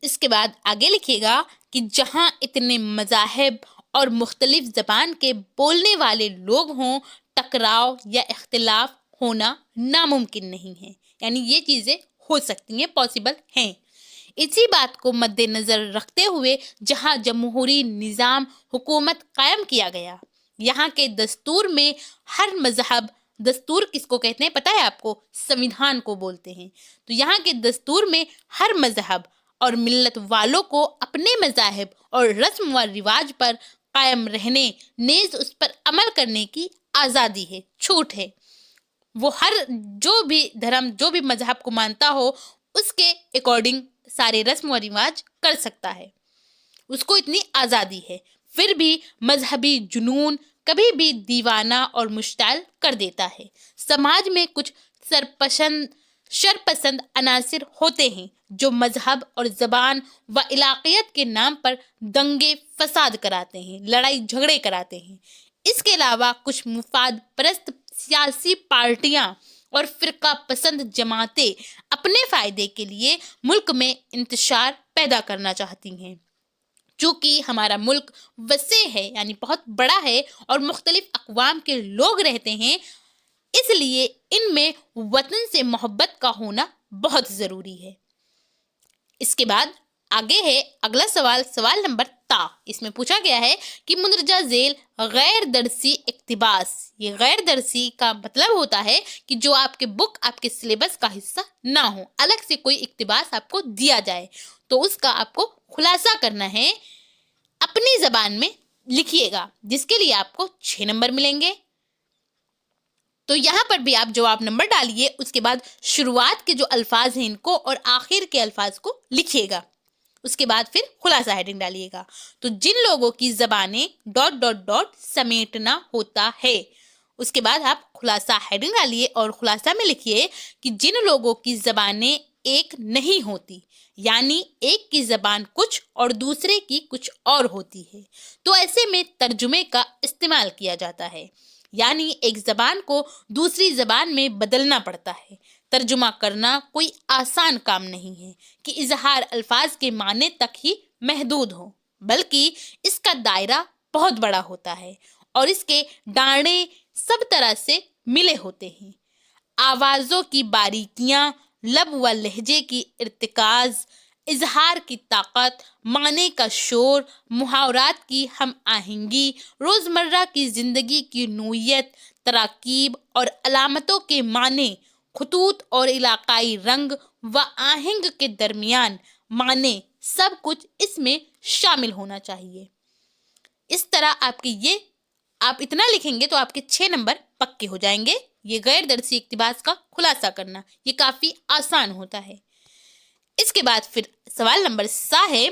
اس کے بعد آگے لکھیے گا کہ جہاں اتنے مذاہب اور مختلف زبان کے بولنے والے لوگ ہوں، ٹکراؤ یا اختلاف ہونا ناممکن نہیں ہے. یعنی یہ چیزیں ہو سکتی ہیں، پاسبل ہیں. اسی بات کو مد نظر رکھتے ہوئے جہاں جمہوری نظام حکومت قائم کیا گیا، یہاں کے دستور میں ہر مذہب، دستور کس کو کہتے ہیں پتہ ہے آپ کو؟ سمویدھان کو بولتے ہیں. تو یہاں کے دستور میں ہر مذہب اور ملت والوں کو اپنے مذاہب اور رسم و رواج پر قائم رہنے، نیز اس پر عمل کرنے کی آزادی ہے، چھوٹ ہے. وہ ہر جو بھی دھرم، جو بھی مذہب کو مانتا ہو اس کے اکارڈنگ سارے رسم و رواج کر سکتا ہے، اس کو اتنی آزادی ہے. پھر بھی مذہبی جنون کبھی بھی دیوانہ اور مشتعل کر دیتا ہے. سماج میں کچھ شرپسند عناصر ہوتے ہیں جو مذہب اور زبان و علاقیت کے نام پر دنگے فساد کراتے ہیں، لڑائی جھگڑے کراتے ہیں. اس کے علاوہ کچھ مفاد پرست سیاسی پارٹیاں اور فرقہ پسند جماعتیں اپنے فائدے کے لیے ملک میں انتشار پیدا کرنا چاہتی ہیں. چونکہ ہمارا ملک وسیع ہے یعنی بہت بڑا ہے اور مختلف اقوام کے لوگ رہتے ہیں، اس لیے ان میں وطن سے محبت کا ہونا بہت ضروری ہے. اس کے بعد آگے ہے اگلا سوال، سوال نمبر تا. اس میں پوچھا گیا ہے کہ مندرجہ ذیل غیر درسی اقتباس. یہ غیر درسی کا مطلب ہوتا ہے کہ جو آپ کے بک، آپ کے سلیبس کا حصہ نہ ہو، الگ سے کوئی اقتباس آپ کو دیا جائے تو اس کا آپ کو خلاصہ کرنا ہے، اپنی زبان میں لکھیے گا، جس کے لیے آپ کو 6 نمبر ملیں گے. تو یہاں پر بھی آپ جواب نمبر ڈالیے، اس کے بعد شروعات کے جو الفاظ ہیں ان کو اور آخر کے الفاظ کو لکھیے گا. اس کے بعد پھر خلاصہ ہیڈنگ ڈالیے گا. تو جن لوگوں کی زبانیں ... سمیٹنا ہوتا ہے. اس کے بعد آپ خلاصہ ہیڈنگ ڈالیے اور خلاصہ میں لکھیے کہ جن لوگوں کی زبانیں ایک نہیں ہوتی، یعنی ایک کی زبان کچھ اور دوسرے کی کچھ اور ہوتی ہے، تو ایسے میں ترجمے کا استعمال کیا جاتا ہے، یعنی ایک زبان کو دوسری زبان میں بدلنا پڑتا ہے۔ ترجمہ کرنا کوئی آسان کام نہیں ہے کہ اظہار الفاظ کے معنی تک ہی محدود ہو، بلکہ اس کا دائرہ بہت بڑا ہوتا ہے اور اس کے ڈانڈے سب طرح سے ملے ہوتے ہیں۔ آوازوں کی باریکیاں، لب و لہجے کی ارتکاز، اظہار کی طاقت، معنی کا شور، محاورات کی ہم آہنگی، روزمرہ کی زندگی کی نوعیت، تراکیب اور علامتوں کے معنی، خطوط اور علاقائی رنگ و آہنگ کے درمیان معنی، سب کچھ اس میں شامل ہونا چاہیے۔ اس طرح آپ اتنا لکھیں گے تو آپ کے 6 نمبر پکے ہو جائیں گے۔ یہ غیر درسی اقتباس کا خلاصہ کرنا یہ کافی آسان ہوتا ہے۔ اس کے بعد پھر سوال نمبر 7 ہے،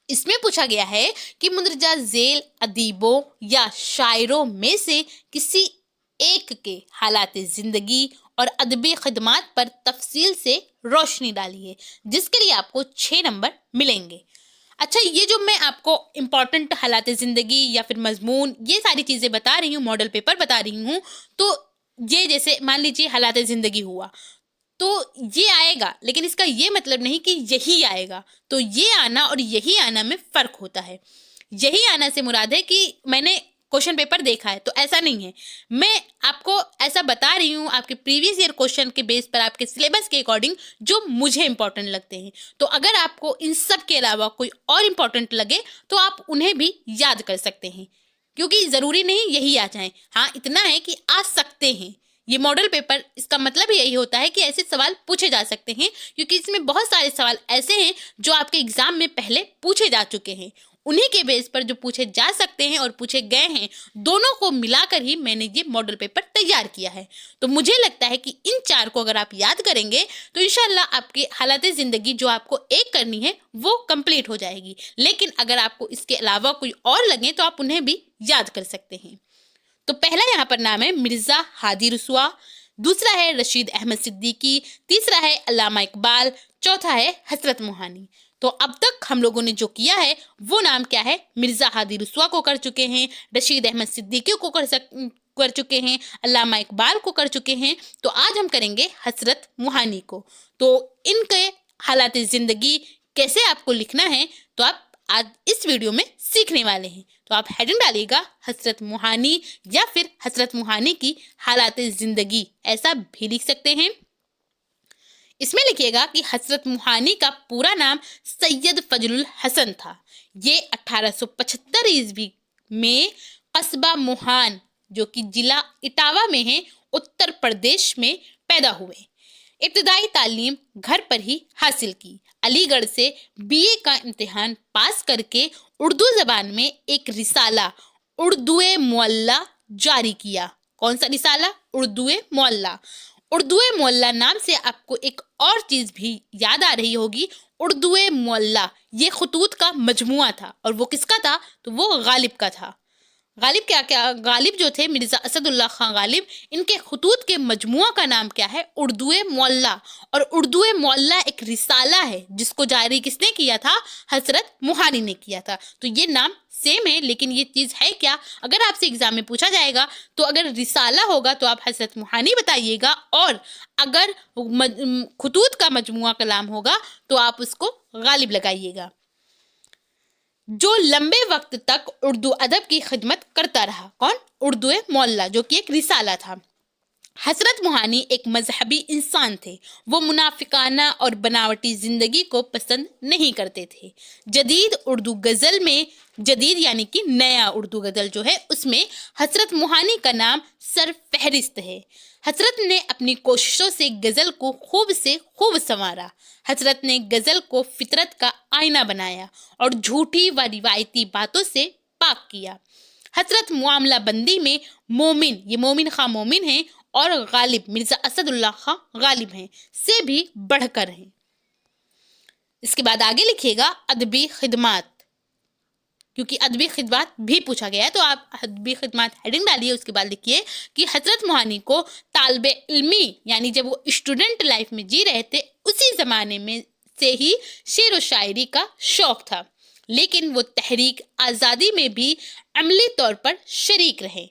اس میں پوچھا گیا ہے کہ مندرجہ ذیل ادیبوں یا شاعروں میں سے کسی ایک کے حالات زندگی اور ادبی خدمات پر تفصیل سے روشنی ڈالیے، جس کے لیے آپ کو 6 نمبر ملیں گے۔ اچھا، یہ جو میں آپ کو امپورٹنٹ حالات زندگی یا پھر مضمون یہ ساری چیزیں بتا رہی ہوں، ماڈل پیپر بتا رہی ہوں، تو یہ جیسے مان لیجیے حالات زندگی ہوا تو یہ آئے گا، لیکن اس کا یہ مطلب نہیں کہ یہی آئے گا، تو یہ آنا اور یہی آنا میں فرق ہوتا ہے۔ یہی آنا سے مراد ہے کہ میں نے کوشچن پیپر دیکھا ہے، تو ایسا نہیں ہے، میں آپ کو ایسا بتا رہی ہوں آپ کے پریویس ایئر کوشچن کے بیس پر، آپ کے سلیبس کے اکارڈنگ جو مجھے امپورٹنٹ لگتے ہیں۔ تو اگر آپ کو ان سب کے علاوہ کوئی اور امپورٹنٹ لگے تو آپ انہیں بھی یاد کر سکتے ہیں، کیونکہ ضروری نہیں یہی آ جائیں، ہاں اتنا ہے کہ آ سکتے ہیں۔ یہ ماڈل پیپر اس کا مطلب یہی ہوتا ہے کہ ایسے سوال پوچھے جا سکتے ہیں، کیونکہ اس میں بہت سارے سوال ایسے ہیں جو آپ کے ایگزام میں پہلے پوچھے جا چکے ہیں، انہی کے بیس پر جو پوچھے جا سکتے ہیں اور پوچھے گئے ہیں، دونوں کو ملا کر ہی میں نے یہ ماڈل پیپر تیار کیا ہے۔ تو مجھے لگتا ہے کہ ان 4 کو اگر آپ یاد کریں گے تو انشاءاللہ آپ کے حالات زندگی جو آپ کو ایک کرنی ہے وہ کمپلیٹ ہو جائے گی، لیکن اگر آپ کو اس کے علاوہ کوئی اور لگیں تو آپ انہیں بھی یاد کر سکتے ہیں۔ تو پہلا یہاں پر نام ہے مرزا ہادی رسوا، دوسرا ہے رشید احمد صدیقی، تیسرا ہے علامہ اقبال، چوتھا ہے حضرت موہانی۔ تو اب تک ہم لوگوں نے جو کیا ہے وہ نام کیا ہے، مرزا ہادی رسوا کو کر چکے ہیں، رشید احمد صدیقی کو کر چکے ہیں، علامہ اقبال کو کر چکے ہیں، تو آج ہم کریں گے حضرت موہانی کو۔ تو ان کے حالات زندگی کیسے آپ کو لکھنا ہے تو آپ آج اس ویڈیو میں سیکھنے والے ہیں۔ تو آپ ہیڈنگ ڈالیے گا حضرت موہانی یا پھر حضرت موہانی کی حالات زندگی، ایسا بھی لکھ سکتے ہیں۔ اس میں لکھیے گا کہ حضرت موہانی کا پورا نام سید فضل الحسن تھا۔ یہ 1875 عیسوی میں قصبہ موہان جو کہ ضلع اٹاوہ میں ہے، اتر پردیش میں پیدا ہوئے۔ ابتدائی تعلیم گھر پر ہی حاصل کی۔ علی گڑھ سے BA کا امتحان پاس کر کے اردو زبان میں ایک رسالہ اردو معلی جاری کیا۔ کون سا رسالہ؟ اردو معلی۔ اردو معلی نام سے آپ کو ایک اور چیز بھی یاد آ رہی ہوگی، اردو معلی یہ خطوط کا مجموعہ تھا، اور وہ کس کا تھا؟ تو وہ غالب کا تھا۔ غالب جو تھے مرزا اسد اللہ خان غالب، ان کے خطوط کے مجموعہ کا نام کیا ہے؟ اردو معلی۔ اور اردو معلی ایک رسالہ ہے جس کو جاری کس نے کیا تھا؟ حضرت موہانی نے کیا تھا۔ تو یہ نام سیم ہے، لیکن یہ چیز ہے کیا؟ اگر آپ سے ایگزام میں پوچھا جائے گا تو اگر رسالہ ہوگا تو آپ حضرت موہانی بتائیے گا، اور اگر خطوط کا مجموعہ کلام ہوگا تو آپ اس کو غالب لگائیے گا۔ جو لمبے وقت تک اردو ادب کی خدمت کرتا رہا، کون؟ اردو معلی جو کہ ایک رسالہ تھا۔ حضرت موہانی ایک مذہبی انسان تھے، وہ منافقانہ اور بناوٹی زندگی کو پسند نہیں کرتے تھے۔ جدید اردو غزل میں، جدید یعنی کہ نیا اردو غزل جو ہے اس میں حضرت موہانی کا نام سر فہرست ہے۔ حضرت نے اپنی کوششوں سے غزل کو خوب سے خوب سنوارا۔ حضرت نے غزل کو فطرت کا آئینہ بنایا اور جھوٹی و روایتی باتوں سے پاک کیا۔ حضرت معاملہ بندی میں مومن، یہ مومن خاں مومن ہیں، اور غالب مرزا اسد اللہ خاں غالب ہیں سے بھی بڑھ کر ہیں۔ اس کے بعد آگے لکھیے گا ادبی خدمات۔ کیونکہ ادبی خدمات بھی پوچھا گیا ہے، تو آپ ادبی خدمات ہیڈنگ ڈالیے، اس کے بعد لکھیے کہ حضرت موہانی کو طالب علمی یعنی جب وہ اسٹوڈنٹ لائف میں جی رہے تھے اسی زمانے میں سے ہی شعر و شاعری کا شوق تھا، لیکن وہ تحریک آزادی میں بھی عملی طور پر شریک رہے۔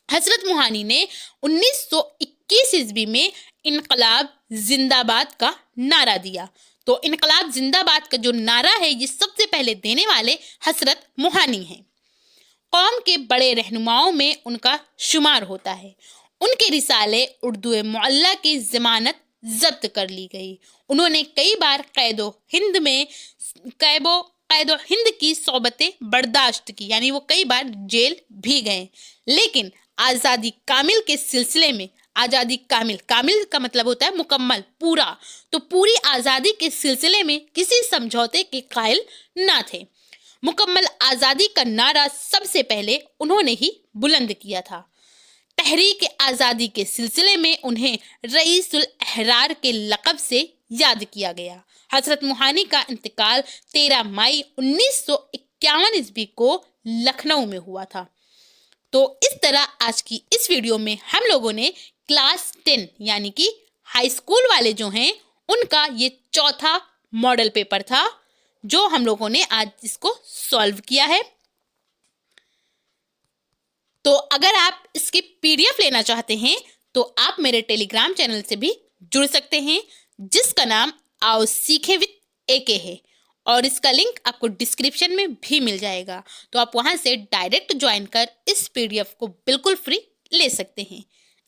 حضرت موہانی نے 1921 عیسوی میں انقلاب زندہ باد کا نعرہ دیا۔ تو انقلاب زندہ باد کا جو نعرہ ہے یہ سب سے پہلے دینے والے حضرت موہانی ہیں۔ قوم کے بڑے رہنماؤں میں ان کا شمار ہوتا ہے۔ ان کے رسالے اردو معلیٰ کی ضمانت ضبط کر لی گئی۔ انہوں نے کئی بار قید و ہند کی صحبتیں برداشت کی، یعنی وہ کئی بار جیل بھی گئے، لیکن آزادی کامل کے سلسلے میں، آزادی کامل کا مطلب ہوتا ہے مکمل، پورا، تو پوری آزادی کے سلسلے میں کسی سمجھوتے کے قائل نہ تھے۔ مکمل آزادی کا نعرہ سب سے پہلے انہوں نے ہی بلند کیا تھا۔ تحریک آزادی کے سلسلے میں انہیں رئیس الاحرار کے لقب سے یاد کیا گیا۔ حضرت موہانی کا انتقال 13 مئی 1951 عیسوی کو لکھنؤ میں ہوا تھا۔ تو اس طرح آج کی اس ویڈیو میں ہم لوگوں نے کلاس 10 یعنی کہ ہائی اسکول والے جو ہیں ان کا یہ چوتھا ماڈل پیپر تھا جو ہم لوگوں نے آج اس کو سالو کیا ہے۔ تو اگر آپ اس کی PDF لینا چاہتے ہیں تو آپ میرے ٹیلی گرام چینل سے بھی جڑ سکتے ہیں جس کا نام آؤ سیکھیں وتھ AK ہے، اور اس کا لنک آپ کو ڈسکرپشن میں بھی مل جائے گا، تو آپ وہاں سے ڈائریکٹ جوائن کر اس PDF کو بالکل فری لے سکتے ہیں۔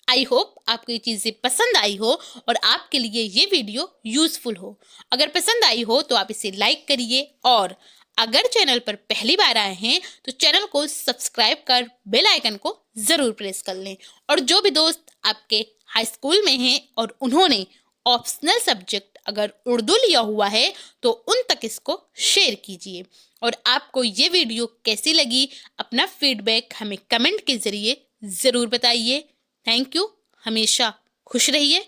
آئی ہوپ آپ کو یہ چیزیں پسند آئی ہو اور آپ کے لیے یہ ویڈیو یوزفل ہو۔ اگر پسند آئی ہو تو آپ اسے لائک کریے، اور اگر چینل پر پہلی بار آئے ہیں تو چینل کو سبسکرائب کر بیل آئیکن کو ضرور پریس کر لیں، اور جو بھی دوست آپ کے ہائی اسکول میں ہیں اور انہوں نے آپشنل سبجیکٹ اگر اردو لیا ہوا ہے تو ان تک اس کو شیئر کیجیے، اور آپ کو یہ ویڈیو کیسی لگی اپنا فیڈ بیک ہمیں کمنٹ کے ذریعے ضرور بتائیے۔ تھینک یو، ہمیشہ خوش رہیے۔